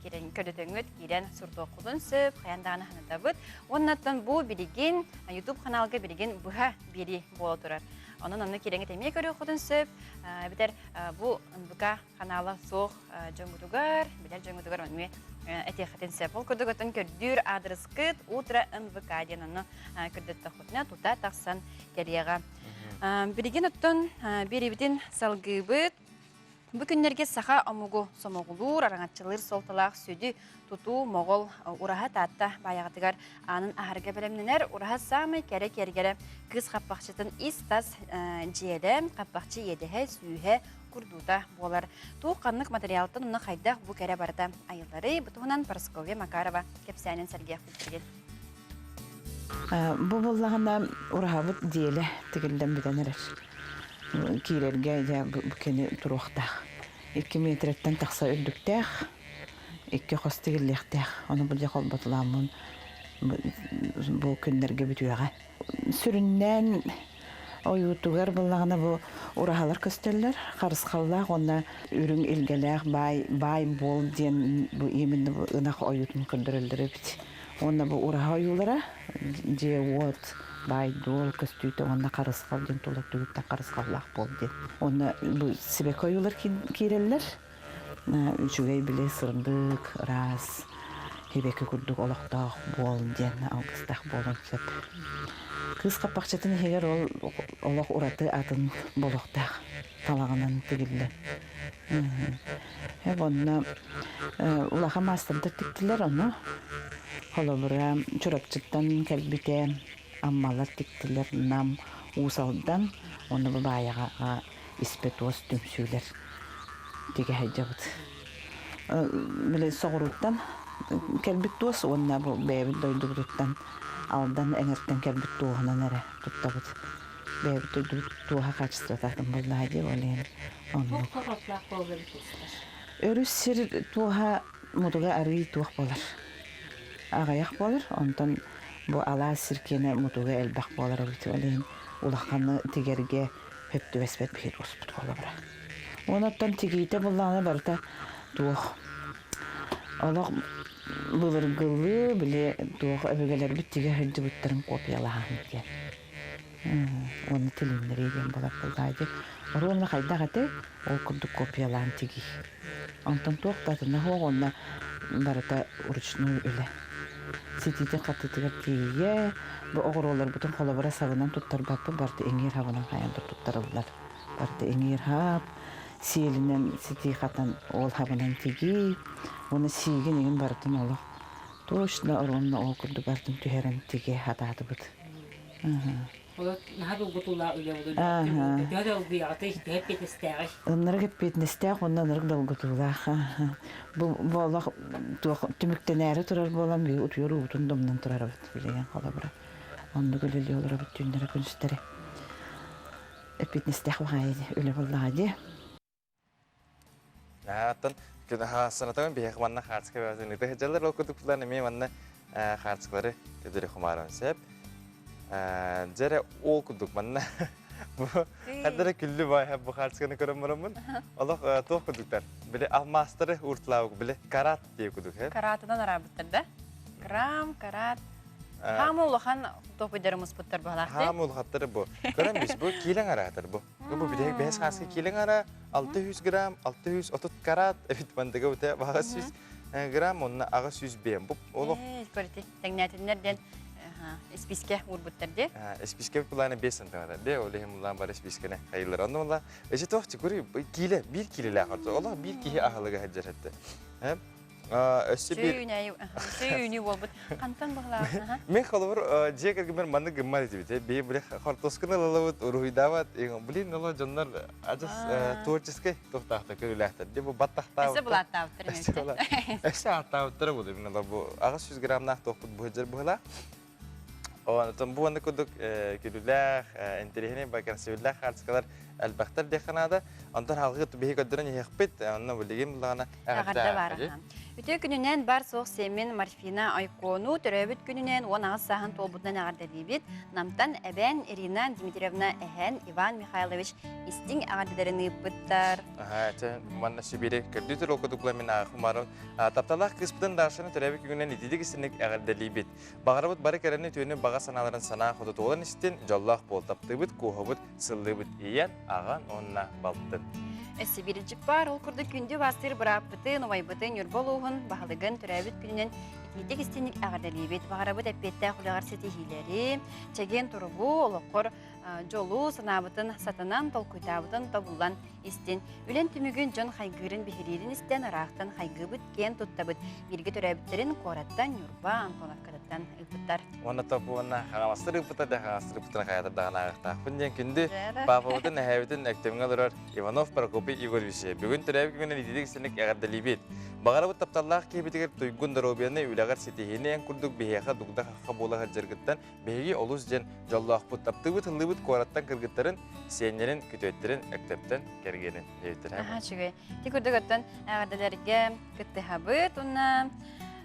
кирен көдөтөңөт кирен сурдо кулун сөп хаяндаганы ханатабыт. Оннаттан бу билеген YouTube каналга билеген буха бири боло турар. Онун киренге теме көрө кудун сөп битер бу ВК каналы сох жөңгүтүгөр билер жөңгүтүгөр онме эти хатен сепол көрдөгөтөн көрдүр адрес кыт утра НВК ден аны көрдөттө хотна тута таксан керега. Билеген оттон бирибитин салгыбыт. Бу күннерге саха амугу сомогулур, араңатчылыр солталақ сөйді туту моғол ураха татта баяғатыгар анын ахарга белемненер ураха самый кәрі-кәргері кыз қаппақчытын истас жиелі, қаппақчы едіхе, сүйе, күрдута болар. Туы қанлық материалтын ұны қайдақ бұ кәрі барда айылары, бұтығынан Парасковия Макарова кепсәнен сәрге құлтырген. Бұл болағында ураха бұт диелі тігілден біденерер. Кирерге я бүкені тұруқтақ. 2 метреттен тақса үрдіктәқ, 2 қостығылықтәқ. Оны бұл деқол бұтыламын бұл күндерге бүтуяға. Сүріннен ойутуғар болағына бұл ұрағалар көстелер. Қарысқаллақ, оны үрін елгеләқ, бай бол ден бұл емінді бұл ұнақ ойутын күндірілдірі біт. Оны бұл ұраға ойулары, же от, бай дол көстүйті, оны қарысқал ден толық дүгіттен қарысқаллақ бол ден. Оны бұл себек ойулар кейрелер. Жүгей біле сырындық, рас, хебекі күрдік олықтақ бол ден, алғыстақ болын сөп. Кыз қаппақчатын егер олық ұраты атын болықтақ талағынан тігілі. Оны ұлаға мастырды тіктілер оны. Холобыра чурапчыттан кәлбіте аммалар тіктілер нам усалдан, оны бұл баяға испетуаз түмсүйлер теге хайджабыд. Біле соғыруттан кәлбіт туаз, онына бұл бәйбіт дойдығыруттан алдан әңірттен кәлбіт туғынан әрі тұттабыд. Бәйбіт дойдығыруттан туға қачыстататын бұл найде олейін. Өріс сір туға мұдыға арый туғ болар. Ағаяқ болар, онтан бұл ала сіркені мұтуға әлбәқ болар өйті олейін. Улаққаны тегерге өпті вәспәт бейір ұспыт қолы бұра. Онаттан тегейті бұллағына барда туық. Олақ бұлырғылы біле туық өбігелер біттіге хүлді бұттарын копиялаған кен. Оны тіліндер еген болар бұлдайды. Оруына қайдағаты ол күрдік копиялаған тегей. Онтан туық татына хоқ онына барда ұрычны өлі. Сетите қаттытығыр кейге, бұл оғыролар бұтын қолабыра сағынан тұттар бапы барды әңер хабынан қаянды тұттарылар. Барды әңер хап, селінен сети қаттан ол хабынан тегей, оны сейген еген бардын олық. Точно ұрынна ол күрді бардын түхерін теге хатады бұд. Онları gepetini istek, onları dalgıtılak. Bu Allah tümükteneri turar bolan bir utuyor utundumdan turar bileyen kalabra. Onu gülüyorlar bütünlere günüsteri. Gepetini istek vakaydı öyle vallahi. Atan sanatın bir yakmanna harçka verdiğini de heceler okuduklarını memanna harçkları dediri kumarın sep. Jere okuduk manna. Bu kadar küllü var bu harçkanı görmüyorum. Allah okuduklar. Bile almastırı urtlauk bile karat diye okuduk hep. Karatından arabıttır da. Gram, karat. Hamı olahan topu derimiz puttar bağlaktı. Hamı olahatları bu. Göremiz bu kilen arahtır bu. Bu bir de beş harçkı kilen ara 600 gram, 630 karat. Evet ben de gördüm. 600 gram onunla 600 bm. Bu olur. Körti. Teknetin nereden? Spiske urbuttardı. Spiske kulağına 5 cm var. De öyle hem ulan var spiskene. Hayırlar onunla. İşte toh çıkıyor. Kile, 1 kilo lahar. Allah 1 kilo ahlıga haccar etti. Сөйүнү болбут. Кантан баглаа. Мен холбор жекергемер манны гыммар дибите. Бе биле хортоскны лалавыт уруйдават. Блин, оло жоннор ажас творческий тохтахта көрүләхтер. Де бу баттахта. Эсе булаттаптыр мен. Эсе аттаптыр бу. Мен бу агыс 100 граммнах тохпут бу жер була. Онтон бу аны кудук көрүләх, интерехне бакарсылах хартскалар албахтар деханада. Онтон халгы тубеги көдөрөн яхпет. Аны билегем булагана агадда. Үтө күнүнен бар соқ семен морфина айкону төрөбүт күнүнен 10 сахан толбутан агардалибит. Намтан Эбен Ирина Дмитриевна Эхен Иван Михайлович истин агардаларын ыппыттар. Манна Сибири кырдытыр окудукламен ахмарын тапталах кыспытын дашыны төрөбүт күнүнен итидик исинек агардалибит. Багарабыт бары керени төнү бага саналарын сана ходу толан истин жоллах бол таптыбыт кухабыт сыллыбыт иян аган онна балттын. Сибири жиппар ол курды күндү бастыр быраппытын, овайбытын, юрболуғын, бағалығын түрәбіт күнінен итмитек істенік ағардалибет. Бағарабыт әппетті құлағар сетихилері, чәген тұрғу, олыққыр жолу санабытын сатынан толкуйтабытын табылан істен. Үлен түмігін жон қайгырын бігерерін істен арақтан қайгыбыт кен тұттабыт. Бірге түрәбіттерін қораттан, юрба, антоновкадаттан ұйпыттар. Оны табу оны қағамастыр ұйпыттар да қағамастыр ұйпыттар қайатырдаған ағықтақ. Күнден күнді бапабытын әйбітін әктеміңе дұрар Иванов Прокопий Игорьевиче. Бүгін түрәбі күнінен итедік істенік ағардалибет. Бағарабыт тапталлақ кейбетігер тойгун даробияны үләғар сетихіне ән күрдік бейеға дугда қаққа болаға жергіттен бейге олус жен жоллақ бұт таптыбыт хылыбыт қуараттан кіргіттарын сенерін күтөттерін әктептен кергенін ейттір. Чүгей. Тек үрдік өттен ағардаларге күтті хабыт.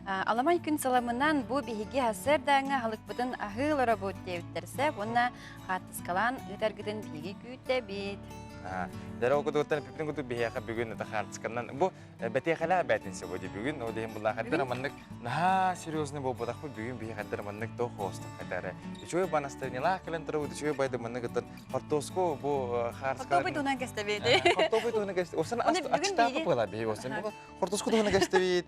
Аламай күн саламынан бұл бейге асыр даңа халықпытын ағылары бұд деуіттерсе, бұнна қаттысқалан ұтаргыдың бейге күйті бейт. Дәрі оқыдығыттан пепін күтіп бейеға бүгін қартысқаннан. Бұл бәтеқала бәтінсе бұды бүгін. Ол дейін бұлла қаттыр аманнық наға серьезный бұл бұдақ бұл бүгін бейе қаттыр аманнық тоқ қостық қаттары. Үшөй банастырын елақ кілін тұры бұд, үшөй байды мұнық ұттын қортосқо бұл қартысқаларын... Қортобой туғынан кәсті бейді. Қортобой туғынан кәсті. Осыны ачтақы бұла бейі осын. Қортосқо туғынан кәсті бейді.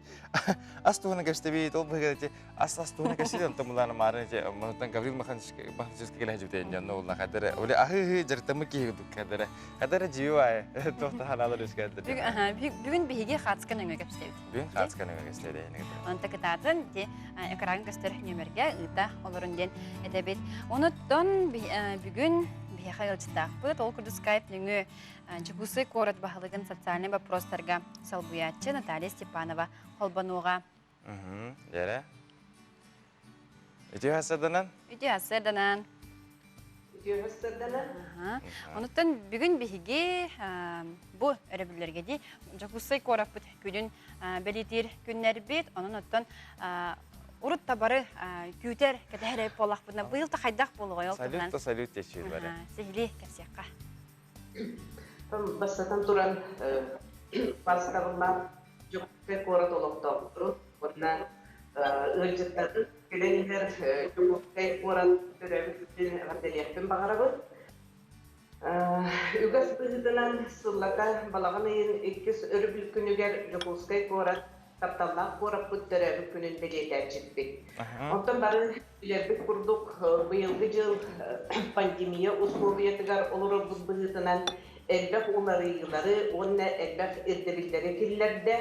Ас туғынан кәсті бейді. Ол бұғы ас туғынан кәсті бейді. Онтан бұланы марын мұнықтан Гаврил Маханчевский келе жүбдейін жанны олына қадыры. Оле ағы жыртымы кейгідік қадыры. Қадыры живай. Тоқты ханалар өскәдір. Бүгін бейге қатысқан өңі кәпістейді. Бүгін қатысқан өңі кәпістейді. Онты кітатын экран көстер нөмерге ұйта олырын ден әдәбет. Оныттан бүгін бейге ғылчытақпыт. Ол күрді скайп нүңі Чекусы корот бағылығын социальный вопростарға салбуятчы Наталья Степанова қолбануға. Дәрі? Үті ғасырданан? Үті ғасырданан. Оныттан бүгін бейге бұл өрәбілерге де Чекусы корот бұт күнін бәлетер күннер бет. Оның оттан ұрыт табары күйтер кәдәрі болақ бұдына. Бұйыл та қайдақ болуға. Салют тешуі бәрі. Сехілі кәсеққа. Бастатан туран бастабылар жүкке корот олықтау тұру. Бұдынан өлжіттады. Келенігер жүкке корот түрәбіттен ғарделияқтен бағарабы. Үгас бұғыдынан сұллақа балағын ең еккіз өрбіл күнігер жүкке корот тапталлақ корот бұд түрәбі күнін белетер жетпек. Онтан бары үлербік құрдық бұйылғы жыл пандемия условиятығар олыры бұд бұғыдынан Elbək onları, onunla elbək erdebilleri kirlerde.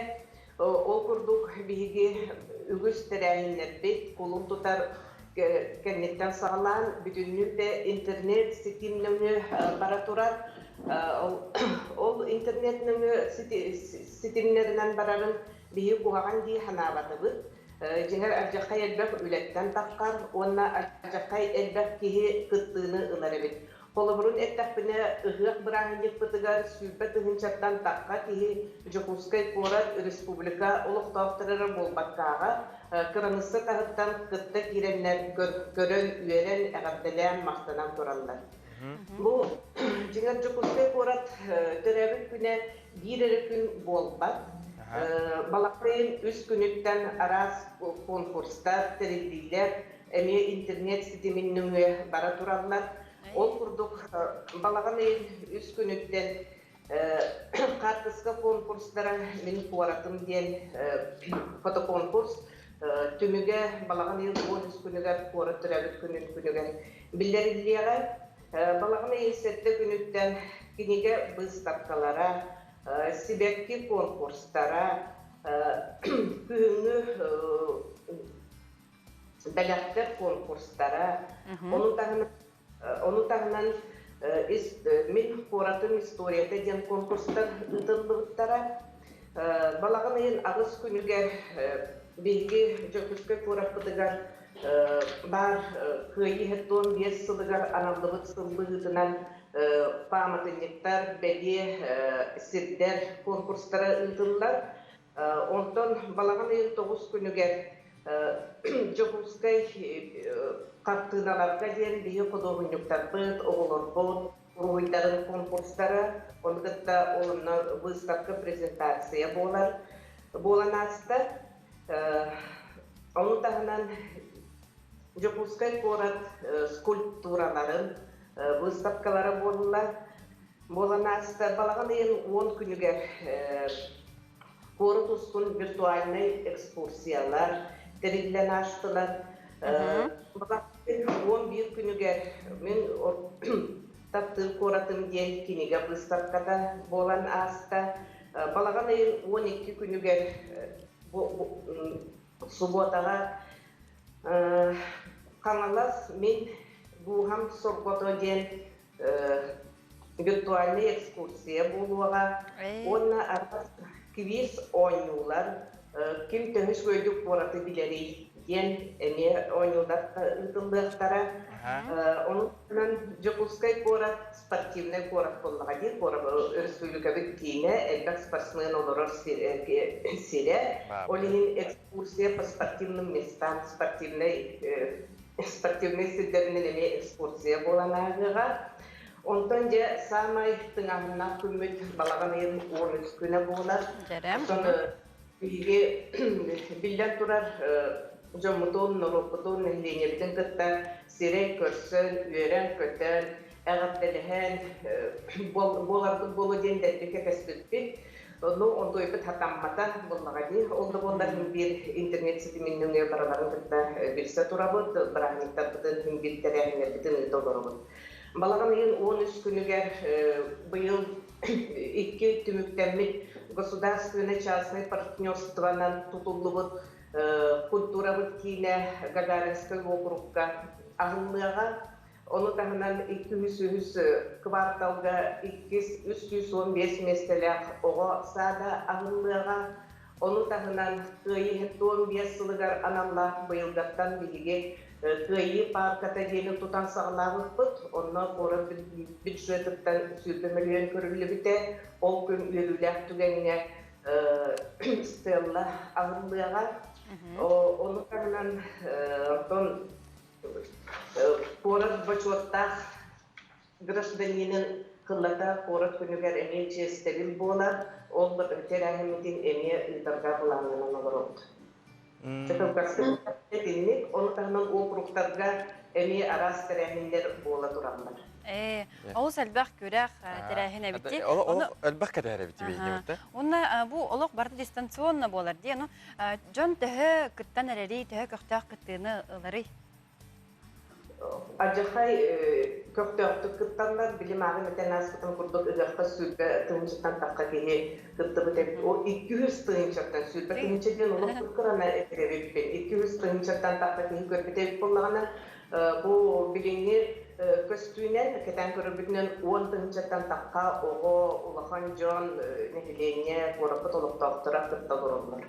O kurduk bilgi ügüs tereyinler bit, kolun tutar kennetten sağlan, bütünlükte internet sitemlerini baraturar. O internet sitemlerinden bararın bilgi kuğağın diye hanavatı. Ciğer ercekay elbək ületten takkar, onunla ercekay elbək kihi kıttığını ıları bit. Kolumurun etapine ıhık bırakınlık pıtıgar sübet ıhınçattan takka ki Jokuskay Korat Respublika oluq taftırırı bolbakkağa kıranısı tahıttan kıtta girenler görön üyeren əğabdələyen maqtanan torallar. Bu ciğer Jokuskay Korat törəbik güne bir gün bolbak. Balaqlayın üst günükten araz konkurslar, tereddiler, emeğe internet siteminin bara turallar. Ol kurduk balağın üst günükten kartıska konkurslara benim kuaratım diyen fotokonkurs tümüge balağın üst günüge kuarat türabit günüge bildiriliyere balağın sette günükten kinige bız tapkalara sibekki konkurslara күнгү бәләктер конкурстара, onun tağından min koratın istoriyada den konkurslar ıtıllıqtara balağın ayın ağız günüger bilgi jöküskö korapıdıgar bar kıyı hetton bir sılıgar analılık sıllıqtınan pamatınlıktar belli sirder konkurslara ıtıllar ondan balağın ayın 9 günüger jöküskö Kaptınalarga diyen biyo kodoğunyuktar bıt, oğulur bot, ruhuyların konkurslara, onugutta olumna выставка prezentasiya bolar. Bolan asta, onun tağınan Jokuskay korat skulpturaların выставкалары bolurlar. Bolan asta, balağın eyin 10 günüger korut uskun virtualnay ekskursiyalar, terillen açtılar. 11 günüger men taptır koratım diyen kiniga выставкада bolan asta balağan ayın 12 günüger subotaga kanalas men bu ham sorgoto diyen virtualny ekskursiya boluğa onna arkas kviz oynular kim töhüş göydük koratı bileri diyen eme oynular ıtıldıqtara onun Jokuskay korat sportivnay korat bollağa değil korat Respublikabı kine elbak sportsmen olurur sire olinin ekskursiya по спортивным местам спортивный сидеринен эме экскурсия боланагыга онтон же самай тыңамына күмүт балаган эми 13 күнө болар сону биге билден турар жомутун норопутун нелеңебитин кытта сирек көрсөн үйрен көтөн агаттелехен болардын болу дендердике кеспитпит ну ондойбут хатаммата боллагади олду болдарын бир интернет ситиминнең бараларын кытта билсе турабыт барахниктардын билтереңердин долорубут балаган ен 13 күнүгер быйыл 2 түмүктәммит государственный частный партнерствонан тутулубут культурабыт кине Гагаринский округка агыллыга onu tağından 200 kvartalga 315 mestelek oğa sada ağıllığa onu tağından kıyı 15 yılıgar anamla bıyılgattan bilgi kıyı parkata gelip tutan sağlığı bıt onunla sonra büdjetikten sürdü milyon körülü bite o gün yürüylük tügenine stella ağıllığa onu tağından Пород бачуаттах гражданинин кыллата пород күнүгер эме честебил болар, ол бір терәһимитин эме ыдарга буланынан олорот. Чакылкасын этинник, оны тагынан округтарга эме арас терәһиндер бола турандар. Ол сәлбәк көрәк терәһине бити. Ол әлбәк кәрәре бити бейне. Онна бу олоқ барды дистанционна болар ди. Ну жон төһө кыттан әрәри, төһө көктәк кыттыны ылары. Acıkay köktörtük kıttanlar bilim ağın metanasıtın kurduk ıgakka sürbe tığınçıktan takka kehe kıttı bıtek o 200 tığınçıktan sürbe tığınçıktan onu kıtkırana eterevi bipen 200 tığınçıktan takka kehe görbetevi bollağına bu bilini köstüğünen keten körübütünen 10 tığınçıktan takka oğu ulağan jon nehilenye korapıt olup tağıtıra kıtta dururlar.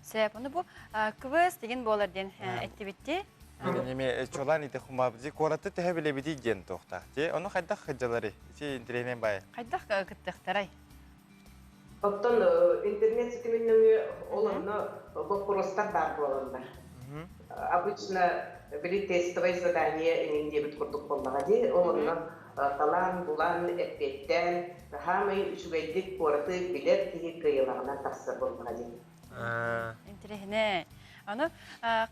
Sebep onu bu kıvız degen bolar den aktivite Неме чолан ите хумабзи кораты тэхбеле бити ген тохтахти. Оны хайдах хаджалары. Чи интернет бай. Хайдах кыттыктарай. Оттон интернет ситиминнең оларны вопростар бар булгандар. Обычно били тестовое задание инде бит курдук болмага ди. Оларны талан булан эппеттен хамы үчүгәйдик кораты билет тиги кыйлагына тасыр болмага ди. Интернет Аны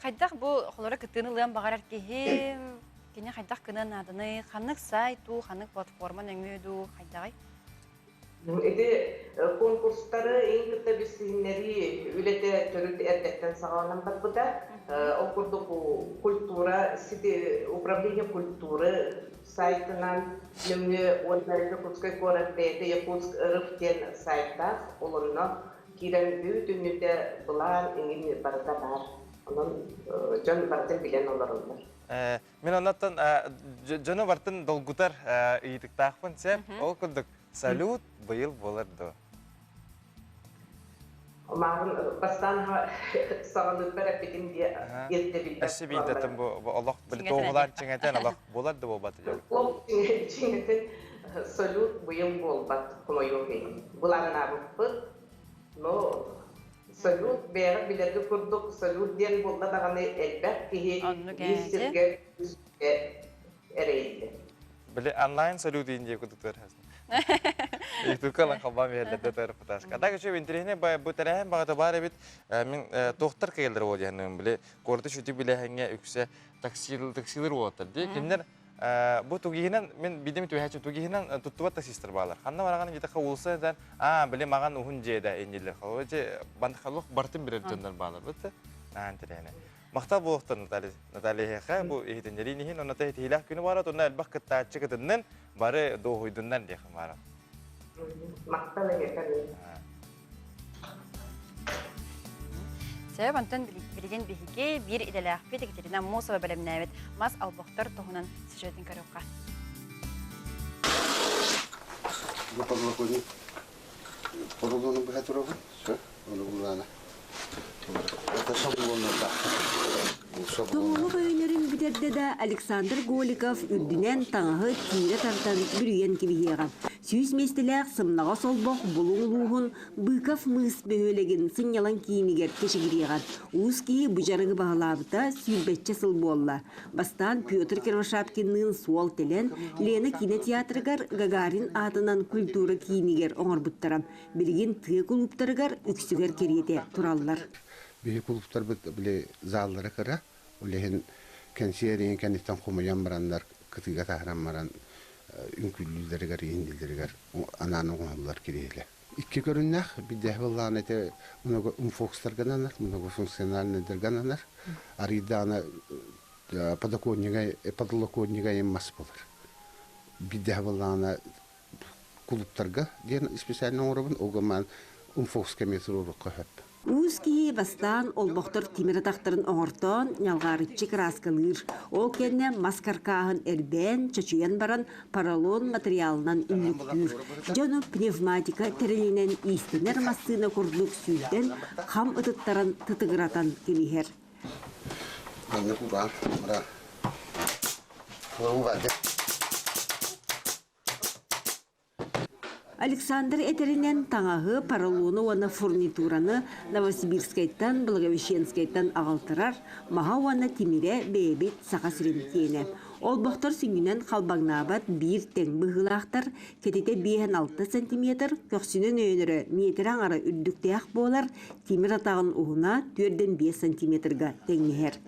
кайдак бу холора кытынылыган багарар кеhe кене кайдак кынын адыны ханнык сайту ханнык платформа нөңөдү кайдагай Эти конкурстары эң кытта бисиннери үлете төрүт эрдеттен сагаланан барбыда окурдук культура сити управление культуры сайтынан нөңө онларга курскай корат бете якутск рыфтен сайта олонно кирен бүтүнүдө булан иңин барда бар. Onun can bardan bilen olarlar. Мен оннан жана бартын долгутар ыйтык тахпын сеп, ол күндүк салют быйыл боларду. Мағын бастан сағынып бәрі бітім де ерді білді. Әші бейдетін бұл Аллах білі тоғылар чеңетен Аллах боларды болбаты жау. Ол чеңетен салют бұйыл болбаты құмай оғын. Бұлағына бұқпыт, но салют бәрі білерді күрдік, салют ден болды дағаны әлбәт кейі естірге әрейді. Білі онлайн салют дейінде күдіктер әсін. Итукалан халбам ерлерде тариф атас. Кадагы шо интернетне бу тарихын багыта бар бит. Мен тохтар келдер ол яным биле. Корды шути биле ханга үксе таксилер болот ди. Кимдер бу тугинен мен бидем туйхачы тугинен туттуба таксистер балар. Ханна бараган жете кылса да биле маган ухун жеда эндилер. Хавче бандхалык бартын бирер жондан балар бит. Антрене. Мактал болуктан Наталья ха бу эйтендеринин онда тилах күнү барат онда албак кытачы кытыннан бары доойдундан дехим бара. Мактал экенин. Себеп антон билген бихиге бир иделах Екатерина Мосова белемнәбет мас албактар тохунан сюжетин каракка. Bu kadar Porolonu bu hatırı var. Onu kullanana. Тоңолық өйнерін бітерді де Александр Голиков үрдінен таңығы кейлі тартан бүрген кебігеға. Сүйіз местіләқ сымнаға солбақ бұлың ұлуғын бұйкав мұс бөхөлеген сыңялан кейінігер кешігіреген. Уыз кейі бұжарығы бағылабыта сүйілбәтчі сыл болла. Бастан Петр Кирвашапкиннің суал телен Лена кинотеатрыгар Гагарин атынан культура кейінігер оңыр бұттарам. Білген тұғы клубтарыгар үксігер кереті тұраллар. Büyük kulüpler bile zallara kara, ulehin kendileri kendisinden kumayan baranlar, kıtıga tahran baran, ünküllüleri gar, indilleri gar, ananın kumalar kireyler. İki görünler, bir de vallahi nete, bunu umfokslar gananlar, bunu fonksiyonel nedir gananlar, arıdana padalokonyega emmas bolar. Bir de vallahi kulüplerga, diyen spesial nomorabın, o zaman umfokskemiyatı hep. Уыз кейі бастан олбоқтыр тимиратақтарын оңыртон, нялғарытчы краскалыр. Ол кенне маскаркағын әрбен, чачуян баран паралон материалынан үнліктір. Жону пневматика терелінен истенер массына күрдік сүйден хам ұтыттарын тұтығыратан кемігер. Александр Этеринен таңағы паралоны оны фурнитураны Новосибирскайттан, Благовещенскайттан ағалтырар, маға оны тимире бейбет сақа сірентейіне. Ол бұқтыр сүңінен қалбаңнабат бір тең бұғылақтар, кетете 5-6 сантиметр, көксінен өйінірі метр аңары үрдіктеяқ болар, тимир атағын ұғына 4-5 сантиметрға теңнехер.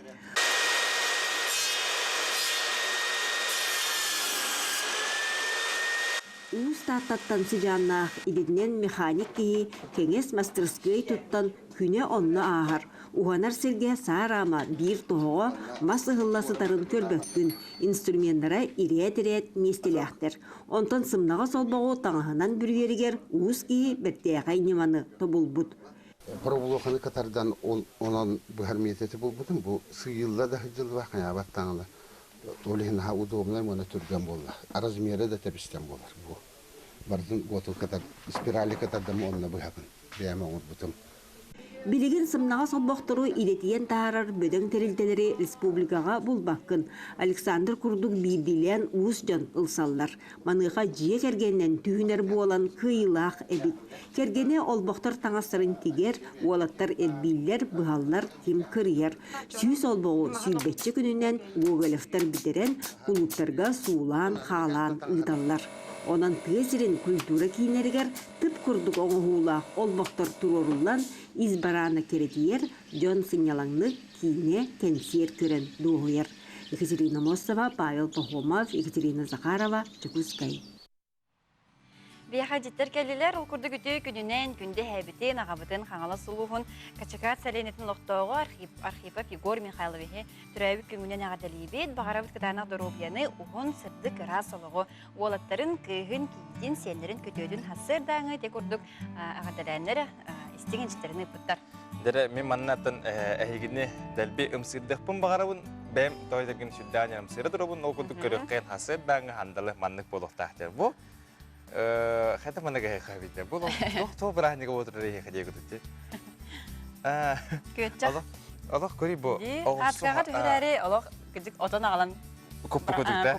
Устаттан сыжаннақ идедінен механик кейі кеңес мастерской туттан күне онны ағар. Уғанар сірге сарама бір тоғыға масы ғылласытарын көрбөккін инструментара ирет-ирет местелектер. Онтан сымнаға солбағы таңығынан бүргерігер уыз кейі бәттеғай неманы тобылбұд. Пробулоқаны қатардан онан бұхар мететі болбұдым. Бұл сыйылла да жыл вақын абаттаңылы. Олehen ha udoblar mana turgan bollar. Arazmere de tepisten bollar bu. Bardın gotul kadar spirali kadar da monna bu yakın. Beyama butum. Билеген сымнаға солбақтыру иретиен тағарар бөдің терілтелері республикаға бұлбаққын. Александр Күрдік бейділен уыз жан ұлсаллар. Маныға жие кергеннен түйінер болан кыйлақ әбіт. Кергене олбақтар таңастарын тегер, олаттар әлбейлер, бұғаллар кем кірер. Сүйіс олбауы сүйілбетші күнінен гоголевтар бітерен құлуптарға суылан, қалан, ұйталлар. Онан тезірін культура кейінергер тып күрдік оңғылақ олбақтар тұрорулан избараны керетиер жон сыңялаңны кейіне кенсер көрін дуғыр. Екатерина Мосова, Павел Пахомов, Екатерина Захарова, Чукускай. Бияха життер келілер, ол күрді күті күнінен күнде әбітен, ағабытын, қаңалы сұлуғын, качакат сәленетін лоқтауғы архипа Фигор Михайловихе түрәбіт күнгінен ағадалейбет, бағарабыт кытанақ дұрубияны ұғын сырдық расылығы, олаттарын күйгін кейден сенлерін көтөйдің хасыр даңы те күрдік ағадаләнлері истеген життерini путтар. Дере мен маннатын әйгіне дәлбе ымсырдықпын бағарабын, бәм тойдыргын сүддәне ымсыры тұрабын, ол күрдік көріқкен хасыр даңы хандалы маннық болуқтақтыр. Бұл қайта маннығы қабейді. Бұл тоқ бірағынығы отырыр ейі қадей күдікті. Көтчақ. Олық көрі бұл. Қатқаға түхілері олық күдік отан ағалан көппі күдікті.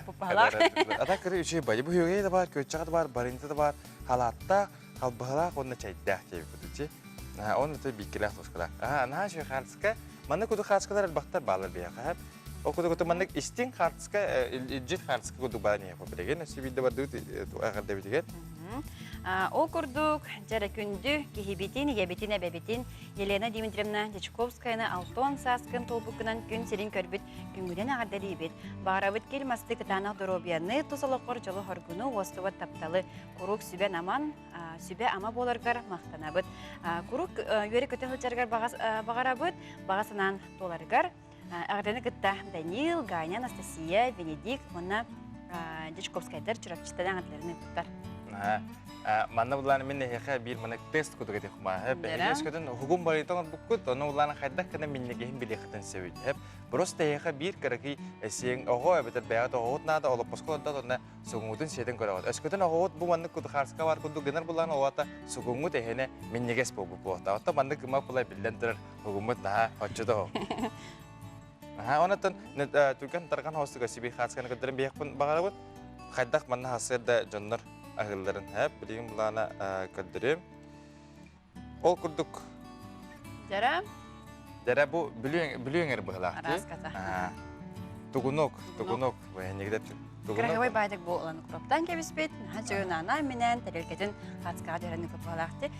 Ада көрі үшей бай. Бұл үйге де бар, көтчағы да бар, барынты да бар. Халатта, қалбығылақ, онына чайдақ кей күдікті. Оны той биккелек тушкалак. Ана şu харцка, манны куду харцкалар албактар балар бияка. О куду куду манны истин харцка, ижит харцка куду бара не yapabiligen. Сибиде бар дут агарда битеген. Ол курдук жара күндү кихибитин, ебитин, эбебитин Елена Дмитриевна Дичковскаяны Алтон Саскын толбукынан күн серин көрбүт күнгүден агарда дейбит. Багарабыт келмасты кытанак доробияны тусалокор жолу хоргуну остугат тапталы курук сүбе наман сүбе ама боларгар мактанабыт. Курук үйөрү көтөлчөргөр багарабыт, багасынан толаргар агарданы кытта Данил, Ганя, Анастасия, Венедикт, мына Дичковскайдар чурапчытан агадларын туттар. Манна буланы мен хәка бир мана тест куду гете хума. Эс көтөн хугум бар итон буккут, аны буланы хайда кына миннеге хим билехтен севит. Хеп просто хәка бир караки эсең ого бетер бәят ого нада олып пасколда тона сугумудын седен көрөгөт. Эс көтөн ого бу манны куду харска бар куду генер буланы олата сугумут эхене миннеге спо бу. Ата манны кыма булай биллендер хугумут да очдо. Онотон түкөн тарган хостуга сиби хасканы көтөрүн бияқпын багарабыт. Хайдак манна хасырда жоннор агылларын хәп билген булана көддөрөм. Ол курдук. Жара? Жара бу бүлүңер быгыла. Тугунок. Негде тугунок. Краховой байдык болған кроптан кебиспет. Хачыгын ана менен тарелкеден хацка жараны көпалакты.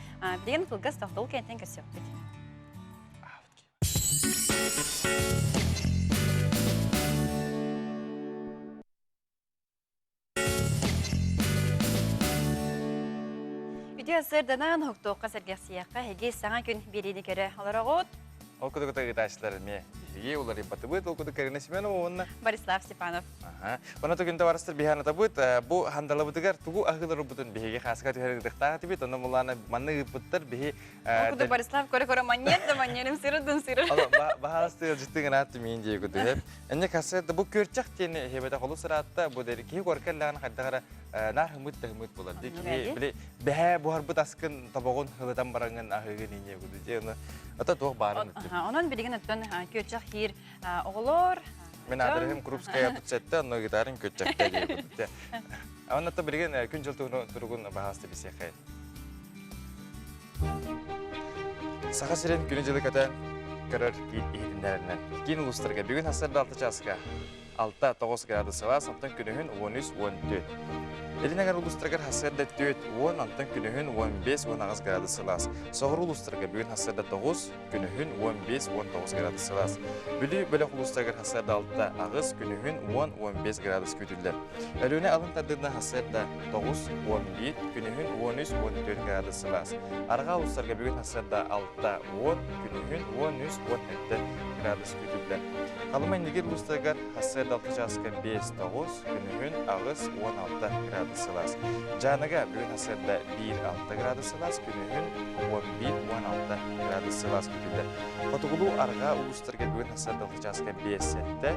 Билген кылгас тохтол кентен кесеппет. Сырданан хоктоққа сәргексияққа хеге Саңа Күн берейді көрі оларағыт. Ол күді-күді ғыташылар ме? Хеге олар епаты бұд, ол күді кәріне Семенова онына? Борислав Степанов. Оны түгінді барыстыр бейханата бұд, бұ хандалы бұдығар тұғу ағылары бұдын бейге қасыға түхәргідіқтаға тібет, оны мұланы манны ғыппыттар бейге... Ол күді Борислав көрі-көрі маньетті, маньерім сырыдын сыры. Бағалысты жіттігін атты мен жей күді хеп. Әне қасырды бұ көрчақ тені хебеті қолу сыратта, бұ дәрі кей көркәлләғын қайдағара нар хымыт болады. Біле бәе бұхар бұд асқын табағын ғылыдан бараңын ағығын ене күді же, оны ата тоқ барын өтті. Онын білген өттін көрчақ хир оғылыр. Мен адырығым Крупская тұтсетті, оны гитарын көтчақта жей күді. Оны ата білген күн жыл тұрғын бағасты бесе қай. Сақа сирен күні жылы көтен көрір кейдіндерінен. Кейін ұлыстырға бүгін асырды 6 жасқа 6-9 градус сыла, саптан күнігін 13-14. Элинагар улустыргар хасырда 4-10, антан күнігін 15-19 градус сылас. Соғыр улустыргар бүгін хасырда 9, күнігін 15-19 градус сылас. Бүлі бөлік улустыргар хасырда 6, ағыз күнігін 10-15 градус күтілдер. Әліне алын тадырна хасырда 9-11, күнігін 13-14 градус сылас. Арға улустыргар бүгін хасырда 6-10, күнігін 13-17 градус күтілдер. Қалымай негер улустыргар хасырда 6 жасқа 5-9, күнігін ағыз 16 градус сылас. Жаныға бүгін асырда 1-6 градус сылас, күнігін 11-16 градус сылас күтілді. Қотығылу арға ұлыстырға бүгін асырда жасқа 5-7,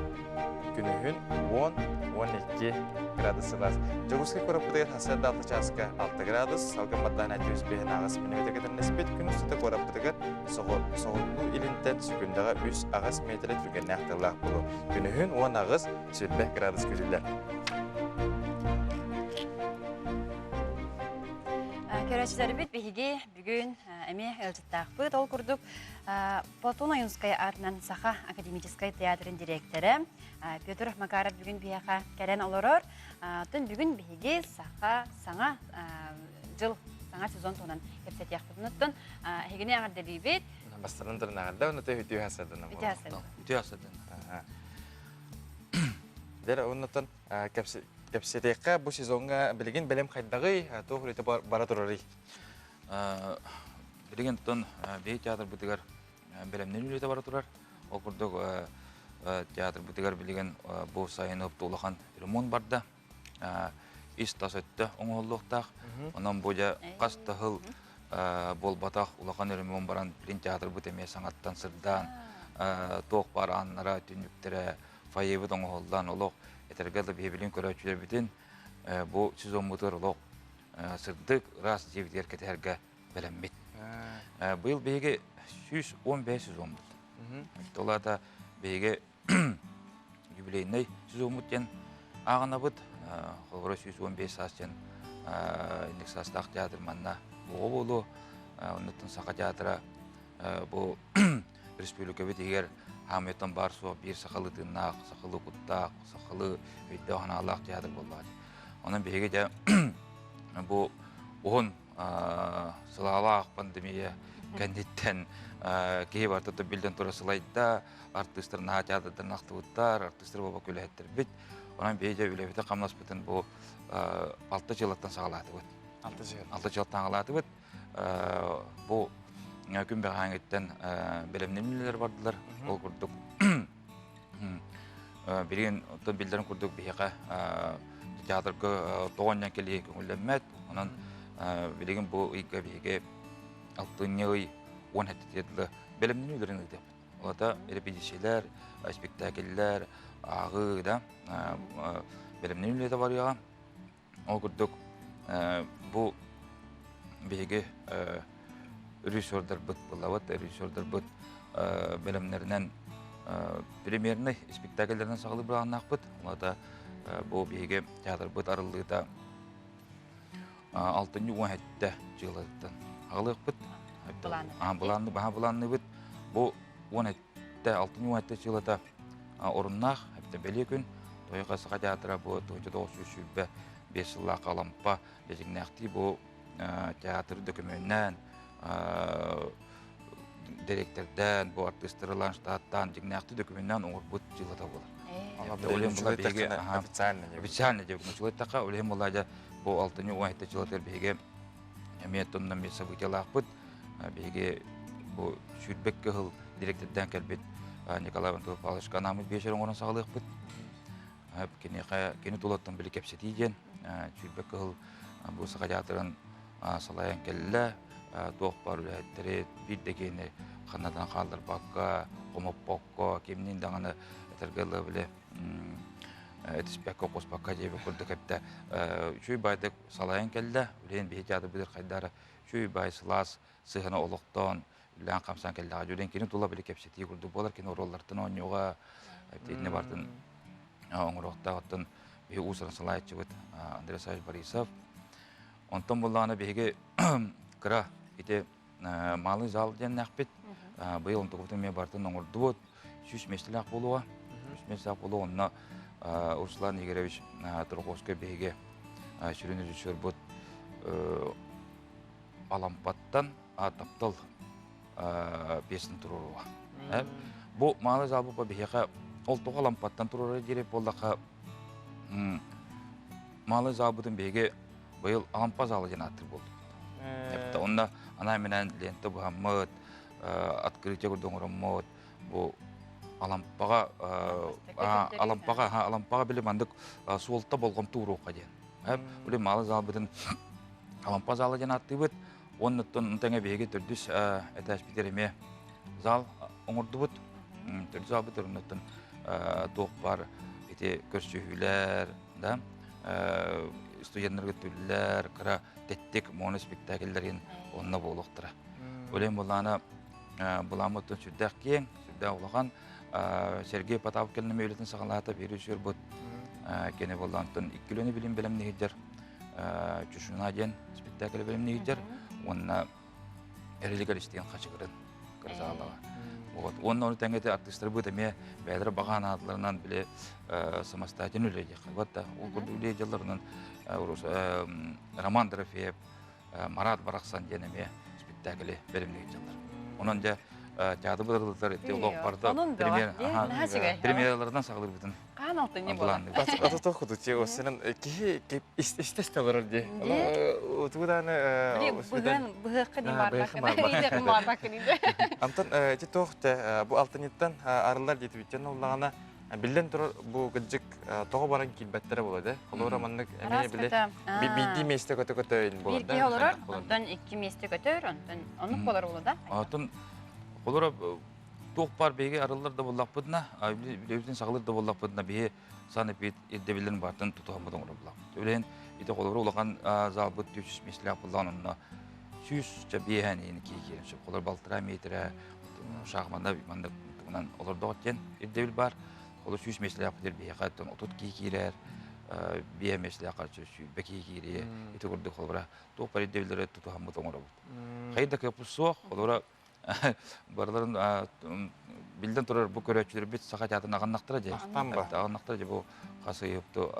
күнігін 10-12 градус сылас. Жоғысқа көріппідеген асырда жасқа 6 градус, салғын баттан әтеуіз бейін ағыз мінеметекетін нәспет күн үстіті көріппідеген соғынлу илінтен сүгіндіға 3 ағыз метрі түрген нәқтірлақ болу. Күнігін 10 ағыз 15 градус күтілді. Көрәшілері бет бейге бүгін әме әлжіттақпыт ол күрдік Платон Аюнская атынан Саха академическай театрын директоры Петр Макаров бүгін бейаға кәрен олырыр. Түн бүгін бейге Саңа жыл Саңа сезон туынан кепсет яқтыдың ұттын. Хегіне ағарды бейбет. Бастарын тұрын ағарды, оны өте үті асырдың. Үті асырдың. Дәрі ұнытын Кепсетекка бұл сезонға білген бәлем қайдағы тоғыр еті бара тұрары? Білген тұтын бей театр бұтығар бәлемнен үлеті бара тұрар. Ол күрдік театр бұтығар білген бұл сайын өпті олақан ремонт барды. Ис тас өтті оңғылықтақ. Онан бұйда қас тағыл бол батақ улақан өрімін баран білін театр бұтеме саңаттан сырдан тоқ бар аннара түнніктері файебі доңғолдан олық этергелі бейбілін көрәчілер бітін бұл сезон мұтыр олық сырдық рас жевдер кетерге білінмет. Бұл бейге 115 сезон бұд. Олада бейге юбилейный сезон бұд ағына бұд. Қолғыры 115 састен индексастақ театр манна бұғы болу. Оннықтың сақа театра бұл республика бет егер хаметтен бар соқ бір сақалы тыннақ, сақалы құттақ, сақалы өйді оғаналақ театр болады. Оның бейге де бұл оғын сылағалақ пандемия кәндеттен кей бартыты білден тұры сылайда артыстыр наға театрдың ақтығыттар, артыстыр баба көлі әттір біт. Оның бейде үлебеті қамнас бұтын бұл 6 жылаттан сағалаты бұд. 6 жылаттан сағалаты бұд. Бұл күн бәғаңеттен білімнемелер бардылар. Ол күрдік. Бірген білдерін күрдік бейіға театрғы тоғаннан келе көңілденмәд. Онын білген бұл үйгі бейге 6 ой 10 әттетеді білімнемелерін өйдеп. Олада репетициялар, спектакльлер, ағы да білімнемелері бар еға. Ол күрдік бұл бейге режиссердар бұд бұлауыт, режиссердар бұд білімлерінен премьерный спектакльлерінен сағылы бір ағынақ бұд. Олада бұл бейге театр бұд арылығыда 6-10 жылыдың ағылық бұд. Бұланны бұд. Бұл 6-10 жылыда орыннақ, бәлі күн, тойға сақа театра бұл 1900 5 жылға қалампа лезігнәқті бұл театр документнен, директордан, бұл артыстырылан штаттан, жігнәқті документнен оңыр бұд жылыда болар. Олем бұла бейге официальный деп жылыттаққа, олем бұла бұл 6-10 жылытыр бейге метоннан бесі бұтелақ бұд, бейге бұл шүрбек кіғыл директордан кәлбет Николай Антонов Павловичка намыд бешерін орын сағылық бұд. Кені толаттың білі кәпсеті ден, чүрбек қыл бұл сақа театрын салайын кәлі, тоқ бар үләттері, бірдегені қанадан қалдыр баққа, қомып баққа, кемнен даңаны әтіргілі білі әтіспәкқа қоспаққа жебі күрді кәпті. Шүй байдық салайын кәлі, үлен бейт яды білір қайдары, шүй бай сылас, сығыны олықтан, үлен қамсан кәлі ағы жүрен кені тола білі кәпсеті күрді болар, кені ороллартын оңыға, әптетіне бардың оңырықтағы оттын бейі ұсырын салайытшы бұд Андрей Саевич Борисов. Онтан болағына бейге қыра ете малы зал ден нәқпет. Бұл онтығыптың мен бардың оңырды бұд. 3 меселі ақ болуға. 3 меселі ақ болуға. Онына Урсулан Игоревич Тұрғосқа бейге сүрін режиссер бұд алампаттан таптал бесін тұруға. Бұл малы зал бұд бейге ол тоға лампаттан тұрары дереп болдаққа малы забыдың бейге бұйыл алампа залы ден аттыр болды. Онда ана менен ленті бұғамыд, открытие күрдің ұрымыд, бұл алампаға білім андық суылтта болғым тұғыруға ден. Бұл малы забыдың алампа залы ден атты бұд, онын тәңе бейге түрдіс әтәш бітереме зал оңырды бұд. Түрді забы түрінеттін тоқ бар, көрсүйілер, студентлерге түлілер, қыра тәттік моны спектакльдерін онына болуқтыра. Олен болағына бұламыттың сүрдәқ кейін, сүрдәқ олаған Сергей Потапов келіне мейлетін сағалата бері жүр бұд. Кені болағынтын 2 кілөні білім негіздер, жүшіна ден спектаклі білім негіздер, онына әрелігер істеген қачығырын қырзағалаға. Onun tengete artistler bu deme beyler bakan adlarından bile samastayın üleyecek. Hatta o kurdu üleyeceğlerinin roman trafiği Marat Baraksan deneme spektakli verimleyecekler. Onun da teatr bırakılır teolog vardı. Premierlerden sağlar bütün. Kanaltın ne bu? Atı toxudu ki o senin ki isteste var diye. O tuğdan bıhıqı ne var bakın. Antan ki toxta bu altınyetten arılar yetibitten olağına Билден турар бу гыжык тоо баран килбеттер болады. Колора маннык эме биле бидди месте көтө-көтөйн болады. Бирки олорор, онтон 2 месте көтөр, онтон онук болор болуда. Атын колора тоқпар беге аралар да боллақпыдна, билебитин сағылыр да боллақпыдна бе саны бет ирдебилен бартын тутуамыдың ұрыблақ. Өлен ите қолары олаған залбыт 300 меслях болған онына 100 жа бейән ені кейгерін. Қолар балтыра метрі шағыманда олар доғыттен ирдебіл бар. Қолар 100 меслях бұдыр бейе қайттан отут кейгерер, бейе меслях қарчы бәкей кейгере, ите көрді қолара тоқпар ирдебілері тутуамыдың ұрыблақ. Қайда көпі соқ, олара барларын билден турар бу көрөчүлөр бит сака жатын аганнактыра же. Аганнактыра же бу касы юпту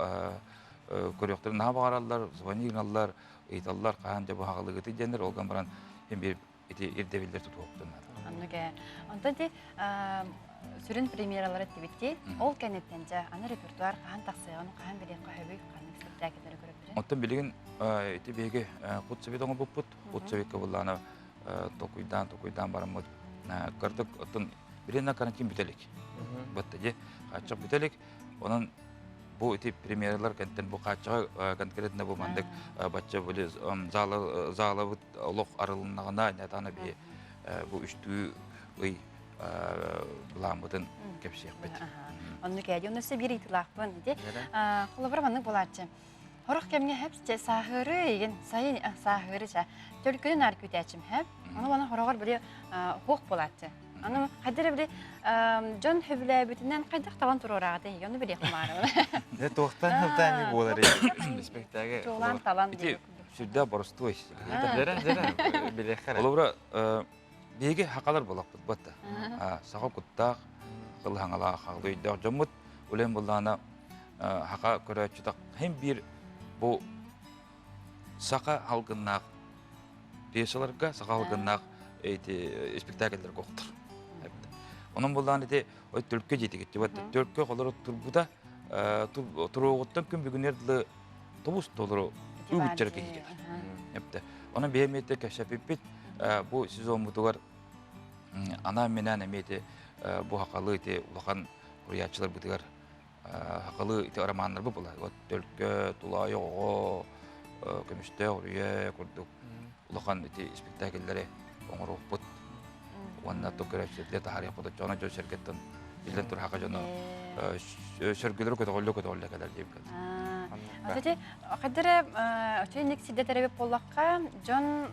көрөктөр набагаралар, звонигналар, ыйталлар каан же бу хагалыгы жендер олган баран эм бир ирдебилдер тутуптунар. Анныга онтон сүрүн премьералары тибитти, ол кенеттен же аны репертуар каан таксыган, каан билек кахабы, каан спектакльдер көрөп. Онтон билеген эти беге кутсабет оңо буппут, кутсабетке буллана токуйдан барамыт кырдык отун бирена карантин бүтелик. Бытты же качак бүтелик. Онун бу эти премьерлар кенттен бу качак конкретно бу мандык бачча буле залы олок арылынагына нетаны бе бу үчтүү ый буламытын кепсек бет. Онну кәди онысы бир итилакпын ди. Колобор манны болачы. Хорох кемге хепсче сахыры еген сайын сахырыча. Төлкөнүн аркүтәчим хеп. Аны бана хорогор бире хок болатты. Аны кадыр бире жон хөбләбитинен кайдак талан турарагы ди. Аны бире хмары. Де тоқтан тани болар ди. Спектакль. Жолан талан ди. Сүрдә борстой. Жера биле хара. Олобра беге хакалар болакпыт батта. Сага куттак кылхаңала хагыйда жомут үлем булдана хака көрөчүдак hem бир бу сака халгыннак пьесаларга сака халгыннак эти спектакльдер коктур. Онун булдан эти ой төлкө жетиги деп төлкө колор турбуда туругуттан күн бүгүнерди тобус толору үгүтчер кейген. Эпте. Онун бемете кашапипит бу сезон мутугар ана менен эмети бу хакалы эти улахан курьячылар бутугар хакалы эти романдар бу була. Вот төлкө тулай ого көмүштө урья курдук. Улахан эти спектакльдери оңоруп бут. Онна токөрөчүлөр тарих буда жона жо шеркеттен билен тур хака жона шөргөлөр көтөгөлө кадар деп калды. Атати кадыр өчөнүк сидетеребеп боллакка жон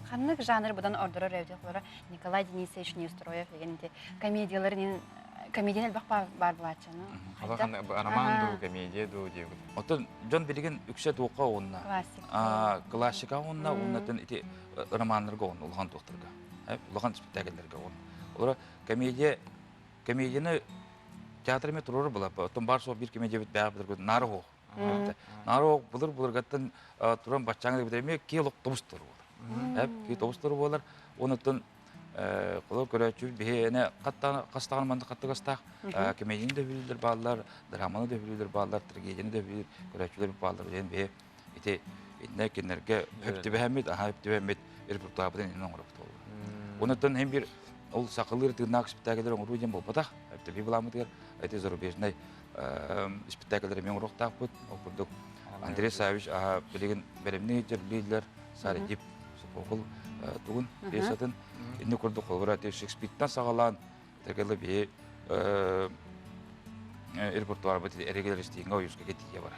каннык жанр будан ордорор ревде колора Николай Денисович Неустроев дегенде комедияларын комедиялар бар булачаны. Алакан романду комедияду деп. Отон жон билген үксет окка онна. Классика онна, оннатын ити романдарга онна улган тохторга. Улган спектакльдерге онна. Олар комедияны театрме турор була. Отон барсо бир комедия бит баабдыр нарыгы. Нарыгы булыр-булыргаттан туран бачаңды битеме килок тобустур. Ки тобустур болар. Оннан колор көрөчү бене кастаган манды каттыгастак комедияны да билдир балдар, драманы да билдир балдар, трагедияны да билдир көрөчүлөр балдар ден бе ите инекенерге хөптүбөмөт, хөптүбөмөт репертуардан оңоруп толду. Оннан hem бир ол сакылыр тырнак спектакльдер оңоруу ден болбата, хөптүбө буламыдыр. Эти зарубежный спектакльдер мен оңоруктак бут. Окурдук Андрей Савич билген беремни жерлилер сарыдип сокол тугун пьесатын инне көрдүк колборат Шекспирден сагалан тегеле бе репертуар бит эрегелештинге оюшка кетие бар.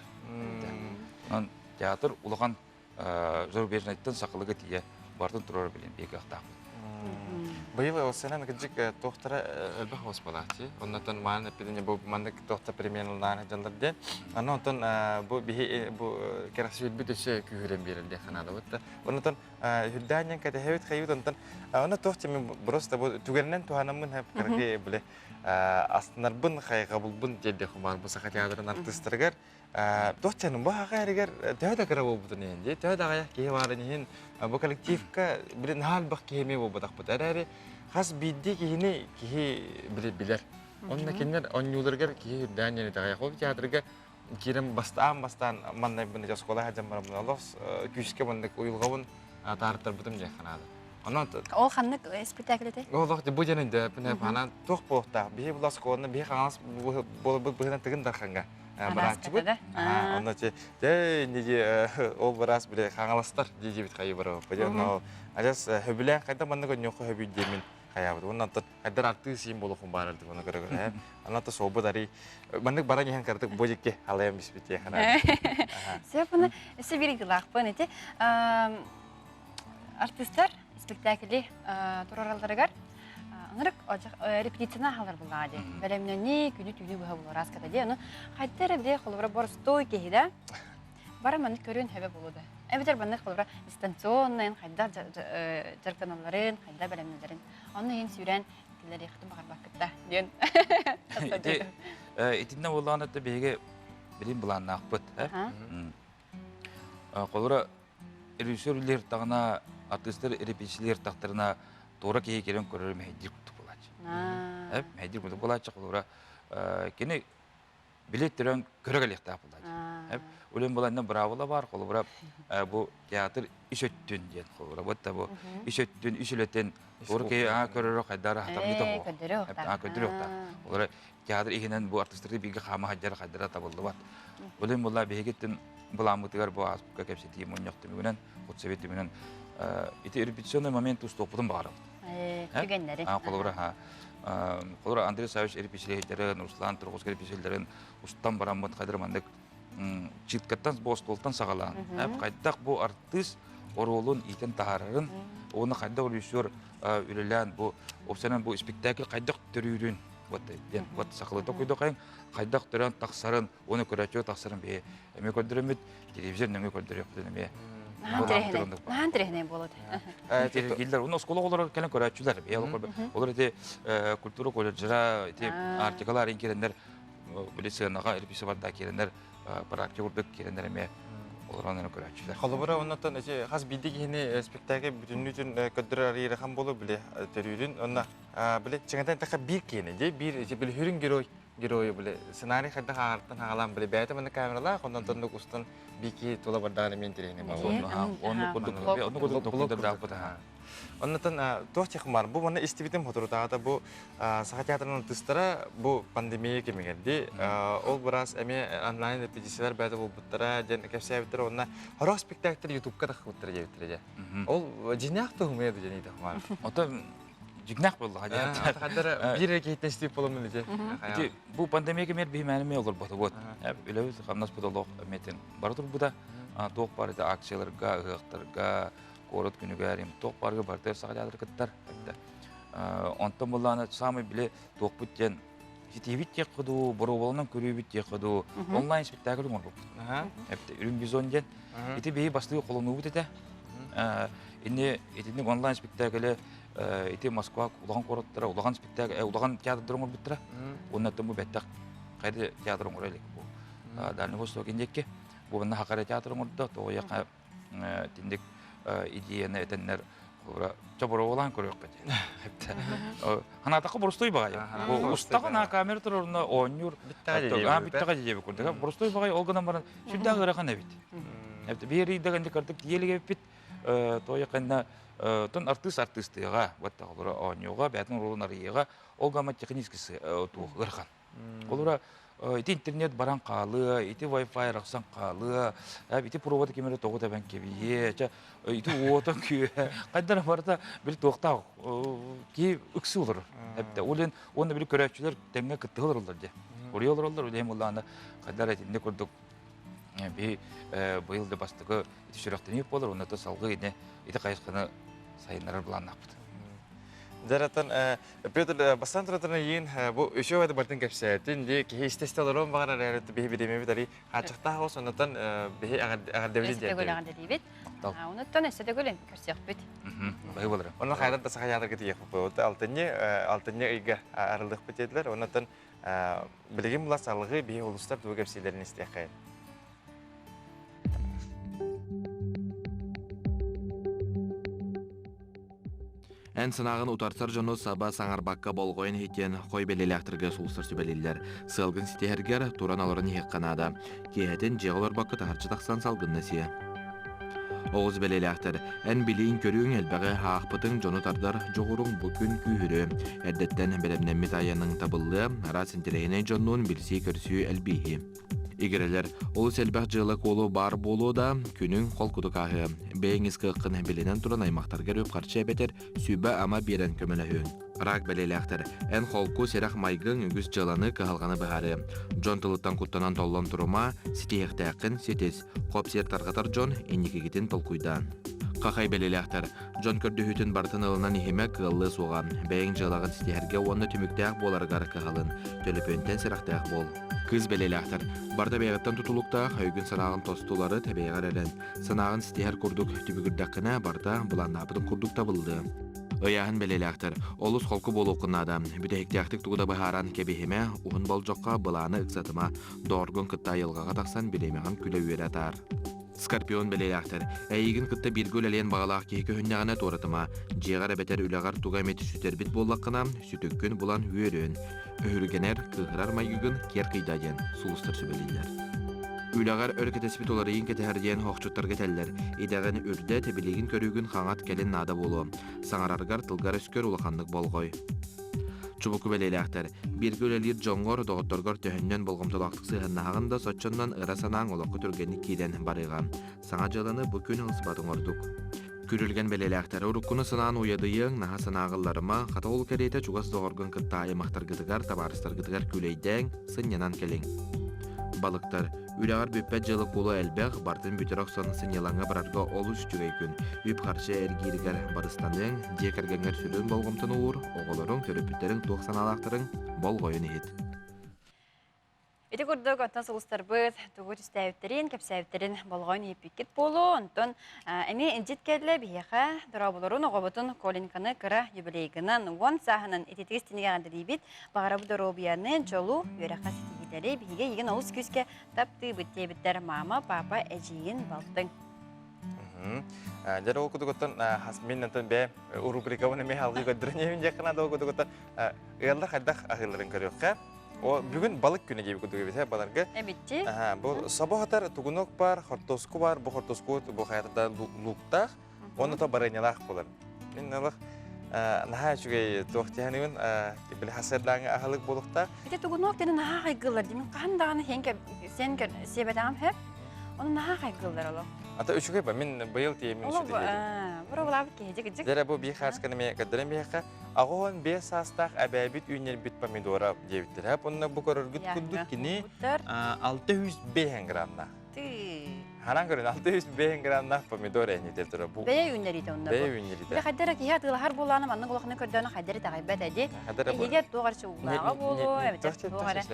Ан театр улган зарубежныйдан сакылыгы тие бардын турар билен беге акта. Быйыл осенен гыжык тоқтара элбах хоспалати. Оннан маны пидене бу мандык тохта премьерларны жандырды. Аннан бу бихи бу керасил бүтөсө күрен берилди ханада вот. Оннан хүдданен кете хевит хаюд онтан аны тохта мен просто бу түгеннен туханамын хеп керге биле астынарбын хайга булбун деди хумар бу саха театрын артисттергер тохтанын бу хагайргер төдө кера болбутун энди төдө гая ке барын бу коллективка билен халбак кеме болбудак бу дарари хас бидди кини ки билер онна кинер онюларгер ки данияны тагая кол театрга кирем бастан маннай буны жас кола хаҗам барам лос күшкә бундык уйлгавын тартыр бутым жаханады Ол ханнык спектакльде. Ол вакыт бу жанында пана тох болта. Бие булас коны бие хаңас болуп быгынан тыгын дарханга. Барачы бу. Онда те неге ол барас биле хаңаластар диже бит кайы бар. Бажано ажас хөбүлән кайда манны гөньөк хөбү демин каябыт. Оннан тот кайдар арты сим болуп барар дип аны көрөгөр. Анаты собу дари манны баран яхан кардык божикке алайым бит яхана. Сепуны сибирик лахпын эти артисттар спектакли тураралдарыгар аңырык репетицияна халар булады. Белемнен ни күнү түнү бу булар аскада ди. Аны хаттер бде холбара бар стой кеһида. Бара мен көрүн хәбе булды. Әбитер баны холбара дистанционный хаддар жарканаларын, хаддар белемнелерин. Аны ен сүрән тилери хатым багар бакытта ден. Итинне булган да беге билим булан акпыт, Колора режиссерлер тагына артисттер репетициялар тактырына тура кие келен көрөр мәйдир күтүп булачы. Мәйдир күтүп булачы колора кене билеттерен көрөгөлек тапылды. Улен буландан бравола бар, колора бу театр ишөттүн ден колора. Бутта бу ишөттүн ишүлөтен тура кие көрөрө кайдара хатамды табу. Көдөрөк. Колора театр игенен бу артисттер биге хама хаҗар кайдара табылды бат. Улен була бегеттен буламытыгар бу аспка кепсети моньёкту менен, хотсевети менен эти репетиционный момент устопудун баары. Түгеннери. Колора Андрей Савич репетициялерин, Руслан Тургус репетициялерин устан барамыт кайдыр мандык читкаттан бостолтан сагалан. Кайдак бу артист оролун итен таарарын, оны кайда режиссер үлелән бу опсанан бу спектакль кайдак төрүрүн вот сакылды койдо кайын кайдак төрөн таксарын, оны көрөчө таксарын бе. Эме көрдүрөмүт телевизордон көрдүрөп деме. Наан терехне болот. Гилдер, уну школалар келен көрөчүлөр. Олар эти культура колледжера, эти артикалар инкерендер, билесенага репетиция барда керендер, практикурдук керендер эме. Олар аны көрөчүлөр. Холобора оннотон эти хас бидигини спектакль бүтүнүтүн көддөрөр ирхан болуп биле төрүрүн. Онна биле чыңадан така бир кени, бир биле хүрүн герой биле сценарий кайда хартан хагалам биле бәйте мен камералар ондан тондук устан бики тола бардан мен тереңне бар. Оны көрдүк да апта. Оннотон тохчак бар. Бу мана истибитим хотурутагата бу саха театрынын тыстара бу пандемия кемегенди. Ол барас эме онлайн репетициялар бәйте болуптара, жен кепсебиттер онна хорок спектакль YouTube-ка да хуттар жебиттер. Ол жинакты хумеды жениде бар. Ото жигнак болду хажат. Кадыр бир эркеттен стип боломун эле. Бу пандемия кемер беймәнеме олор бот. Үлөбүз камнас подолог метен бардыр буда. Тоқ барды акцияларга, ыктарга, корот күнүгө рим тоқ барга барды сагадыр кыттар. Онтон буланы самый биле тоқ бүттен житебит тек кыду, бороболунан көрүбүт тек кыду. Онлайн спектакль болду. Үрүн бизон ден. Ити бей басты колонуу бутете. Инне этинин онлайн спектакль ити Москва улаган короттара, улаган спектакль, улаган театрдын орбуттара. Оннан бу беттак кайда театрын орайлык бу. Дальний Восток индекке бу мына Хакара театрын ордо, тояка тиндик идеяны этеннер чабыра olan көрөк бет. Ханатакы бурустой багай. Бу устага на камера турурна онюр. Биттага жебе көрдүк. Бурустой багай олгонан баран сүлдө гырахан эбит. Эпте бери дегенде көрдүк, елеге бит. Тояканда тон артистыга, вот такого онюга, бетин ролунарыга, олгама технический ту гырахан. Олора ити интернет баран калы, ити Wi-Fi раксан калы, ити провод кемере тогута бен кебие, ити отон күйе. Кайдар барда бир токта ки үксү болор. Эпте олен оны бир көрөчүлөр темге кыттылар олар же. Көрөөлөр олем уланы кайдар этинде көрдүк. Би быйыл да бастыгы ити шүрөктөнүп болор, оны да салгы ине ити кайышканы сайындар булан акпыт. Жаратан Петр Басантратаны ен бу үшөө айда бартын кепсетин де ки истестелерон багара рәйрәт бе бидеме бит хачыкта хос онтан бе агар девлин де. Эстегөл агар дебит. Онтан эстегөл көрсөк бит. Бай болор. Оны хайрат да сага ядыр кетип калды. Алтынны иге арылдык битедлер. Онтан билген була салгы бе улустар бу кепселерин истекай. Ән сынағын утарсар жону саба саңарбаққа болғойын хетен қой белелектірге сулсыр сүбелелер. Сылғын сетергер туран алырын хек қанада. Кейхетін жеғылар бақы тағарчы тақсан салғынны сие. Оғыз белеләқтір, ән білейін көріуің әлбәғі хақпытың жоны тардар жоғырың бүкін күйірі. Әрдеттен бәлемнәммет аяның табылды, ара сентерейіне жонуын білсей көрсі әлбейі. Игерелер, ол сәлбәқ жылы қолу бар болу да, күнің қол күдікағы. Бәйіңіз қыққын білінен тұран аймақтарға өп қарчы әбетер, сүйбі ама берен көмілі Рак белеләқтір, ән қолку серақ майгың үгіз жыланы қағалғаны бұғары. Джон тылыттан құттанан толлан тұрыма, сетеяқтәқін сетес, қоп сер тарғатар Джон енекегетін толқуйдан. Қақай белеләқтір, Джон көрді бартын ылынан ехемек қылы соған. Бәйін жылағын сетеерге оны түміктәқ боларғар қағалын, төліпөнтен серақтәқ бол. Кыз белеләқтір, барда бәйгіттен тұтылықтақ, өйгін санағын тостулары тәбейғар әрін. Санағын сетеер күрдік түбігірдәқіна барда бұландапыдың күрдік табылды. Ыяһын белеләқтір, олыс қолқы болу қынада, бүдәйіктәқтік тұғыда бағаран кәбейхеме, ұғын бол жоққа бұланы ұқсатыма, доргын күтті айылғаға тақсан білемеған күлі өйер атар. Скорпион белеләқтір, әйігін күтті біргөл әлен бағалақ кейкі хүннәғіне торатыма, жеғар әбетер үләғар тұға меті сүтер бит боллаққына, сүтіккін бұлан өйерін. Өйіргенер, қығырар майгығын кер қидаден, сұлыстыр сөбелейлер. Үләғар өркетеспит оларыйын кетәрден хоқчуттар кетәлләр. Идәғін үрді тәбілеген көрігін қаңат кәлін нада болу. Саңарарғар тылғар өскөр улақандық болғой. Чубуку белеләқтер. Біргі өлелер жоңғор доғытторғар төхіннен болғымтылақтық сығыннағында сотчоннан ыра санаң олақы түргені кейден барыған. Саңа жыланы бүкін ұлсыбатын ордық. Күрілген белеләқтер. Уруккуны сынaan уядыйың, наға санағыларыма, қата ол кәрейті чуғас доғырғын қытта аймақтар гыдығар, табарыстар гыдығар күлейден, сын янан келің. Балықтар. Үләғар бүппәт жылы қолы әлбәқ, бартын бүтерақ сонысын елаңа барарға олыс жүгей күн. Үп қаршы әргейрігер барыстаның, декәргәңер сүрін болғымтын ұғыр, оғылырың, төріпіттерің, тоқсан алақтырың болғойын ет. Эти курдук оттан сулустар быт, тугут истәүттерин, кепсәүттерин болғойын епикет болу, онтон әме инжит кәлі бейеға дұрабылырын оғабытын колинканы кыра юбилейгінен, он сағынан ететігіз тенеге ғандырибет, бағарабы дұрабияны жолу өрәқа сетегедері бейге еген олыс күзге тапты бүттебіттер мама, папа, әжейін балтың. Жары оқыдық оттан, мен онтан бә рубрикавыны ме халғы көддірін емін жақынады оқыдық оттан, ғалдақ әлдақ ағыларын көріққа. Бүгін балық күні кейбі күдігі бет, баларға. Әбетті. Бұл сабағатар туғынок бар, хортоску бар, бұл хортоску бұл қайырда луқтақ, оны та барайнялақ болар. Мен налық наға жүгей тоқтияныын біл хасырдаңы ағылық болуқтақ. Әте туғынок дені наға қайғылар, демен қандағаны сен себетағым хәп, оны наға қайғылар олу. Ата үшігі ба, мен бұйыл теймін үші дейді. Бұра бұлабы кейдік. Дәрі бұл бей қарсканы мен қадырын бейіққа, ағуын бес астақ әбәбіт үйінер біт помидора дейбіттір. Әп, онына бұл көріргіт күндік кені 605 грамнақ. Харан көрін 605 грамнақ помидора әнетер тұры. Бәйі үйінер еді онына бұл. Бәйі үйінер еді. Бәйі қадыры кейі атығылы har болағаны манның құлақыны көрдіғаны қадыры тағай бәт әде. Егеге тоғаршы ұлаға болу, әбетер тоғары.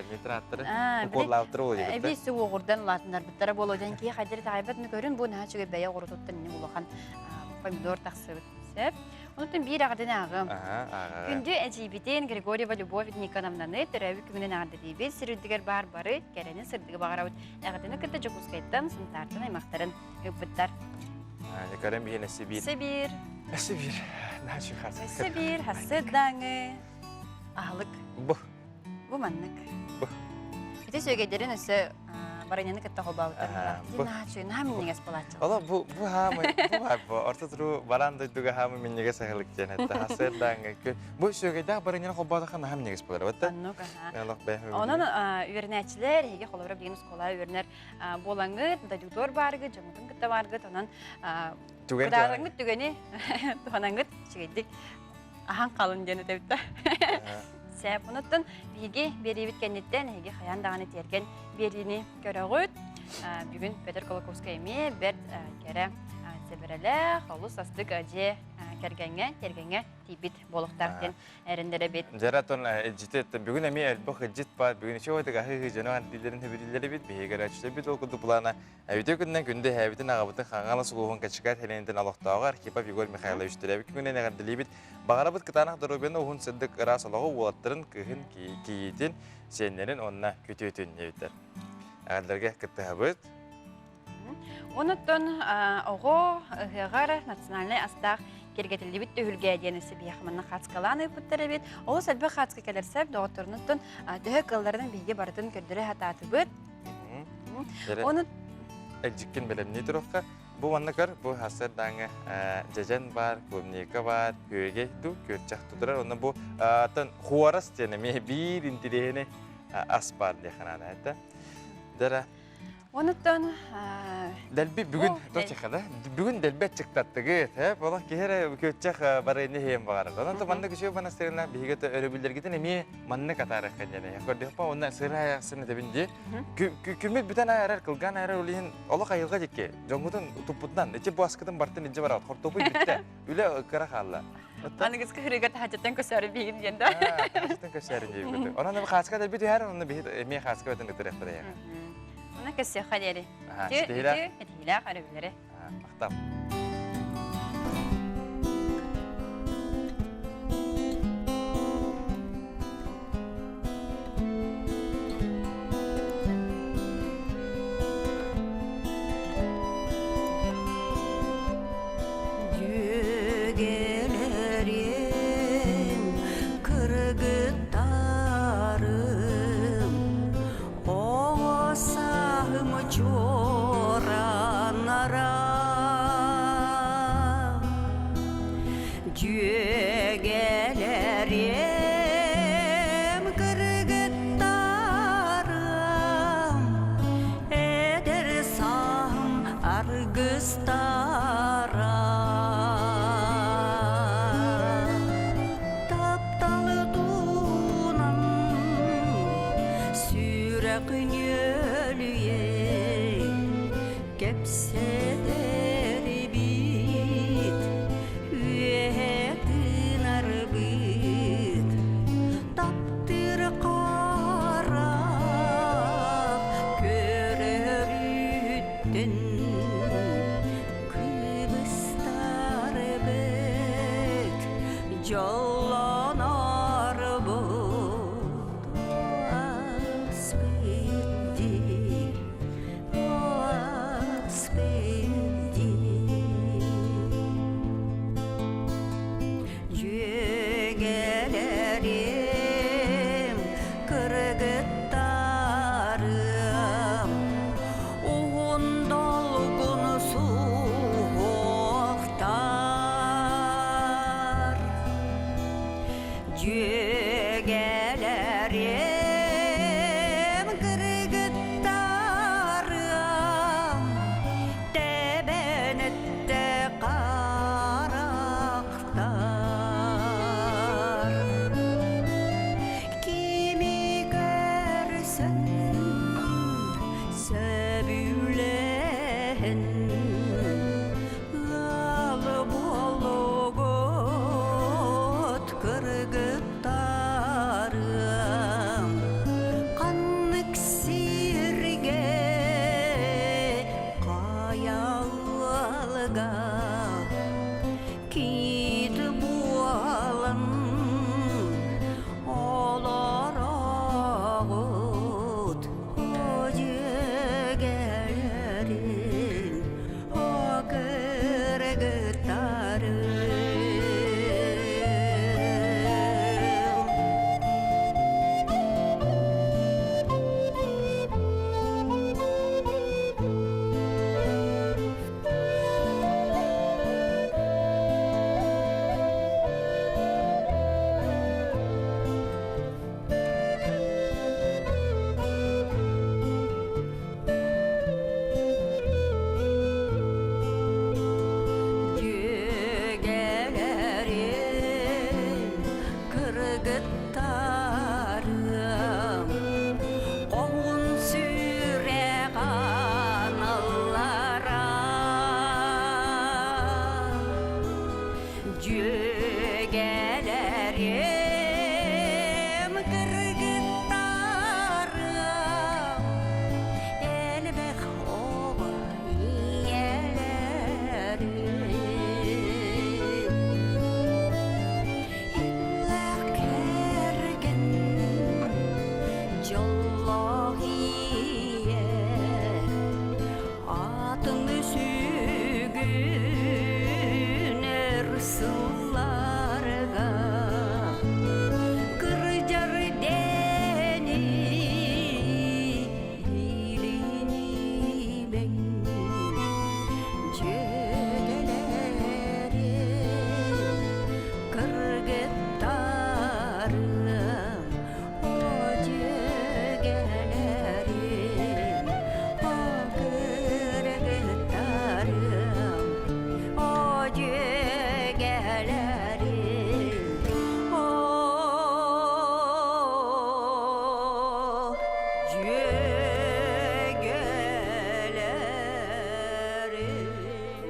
Онытын бір ағырдың ағым. Күнді әжейбетен Григорьева Любовь Никоновнаны түрәуі күңінен ағырды дейбет, сірудігер бар-бары, кәрені сырдығы бағарауыд. Ағырдыны күтті жүкускайттан, сымтартын аймақтарын өппіттар. Некарен бейіне Сибир. Сибир. Сибир. Нәші қасыр. Сибир, хасыдаңы. Ағылық. Бұ. Бұ маннық. Бұ. Күті сөйгейдерін өсі барайнаны кітті қобауыттар. Нағамын спалатчыл. Ола, бұ хамы, орта тұру баранды дүгі хамы меннеге сағылық ден. Хасырдаңы күн. Бұ сөйгейді барайнаны қобауыдақын нағамын неге спалар. Онын үйернәтчілер, еге қолабырап деген ұсқола үйернер болаңғыт, дадюдор барғыт, жамутын кітті барғыт, онын құдағыңғыт дүгені тұғанаңғыт шегейдік. Ахан қалын дені тәбітті. Сәп ұныттын бейге беребет кәнеттен, еге қаяндағаны терген беріні көріғыт. Бүгін Петр Колоковскай еме бір кәрі себірілі, қолыс астық әже тергенге тейбет болықтардың әріндері бет. Жаратон житет бүгін әме әлбіқ жит бар, бүгін үші ойдық ағы жануған дилерін төбірілері бет, бейгер әчісі бет ол күнді бұлана. Әбіте күннен күнді әбітін ағабытын қаңғалы сұлуғын кәчікат әленетін алықтауға Архипа Фигор Михайловичтер әбіт күннен әғарділі бет. Бағарабыт кытанақ дұрубені оғын сырдық ырас олығы олаттырын күйін кейетін сенлерін онына көтетін әбіттер. Әғарділерге күтті әбіт. Онуттан оғы ғар национальный астақ кергетілді бітті үлге әденісі бияқыманна қатскаланы өпіттері бет. Олы сәлбі қатскы кәлерсәп, доғыттырынықтан дөгі қылларының бейге бардын көрдірі хататы бұд. Әлжіккен бәлем не тұрыққа? Bu anlıkar bu hasar dağına jajan var, kumnika var, hüge du görçek tuturar. Onda bu tan huaras deneme bir intilehine aspar diye kanada hatta. Dara. Onuttan Delbi bugün toçakada. Bugün delbet çıktattık. He, bana kere görçek barayını hem var. Ondan da manna kişi bana serina bihigat örebilir gidin emi manna katarak kendine. Yakor diyor pa ondan sıraya sını debince. Kümet bir tane arar kılgan arar ulihin Allah kayılga jekke. Jongutun tuputdan içi bu askıdan bartın ince var. Hortopu bitti. Öyle kara kalla. Anıgız kırıgat hacatan kösarı bir gün yanda. Hacatan kösarı bir gün. Ondan da kaska delbi diyor her ondan bir emi kaska vatan götürür ya. Ona kösü xaleri. Stihila. Stihila xarabileri. Maktam. Jügeler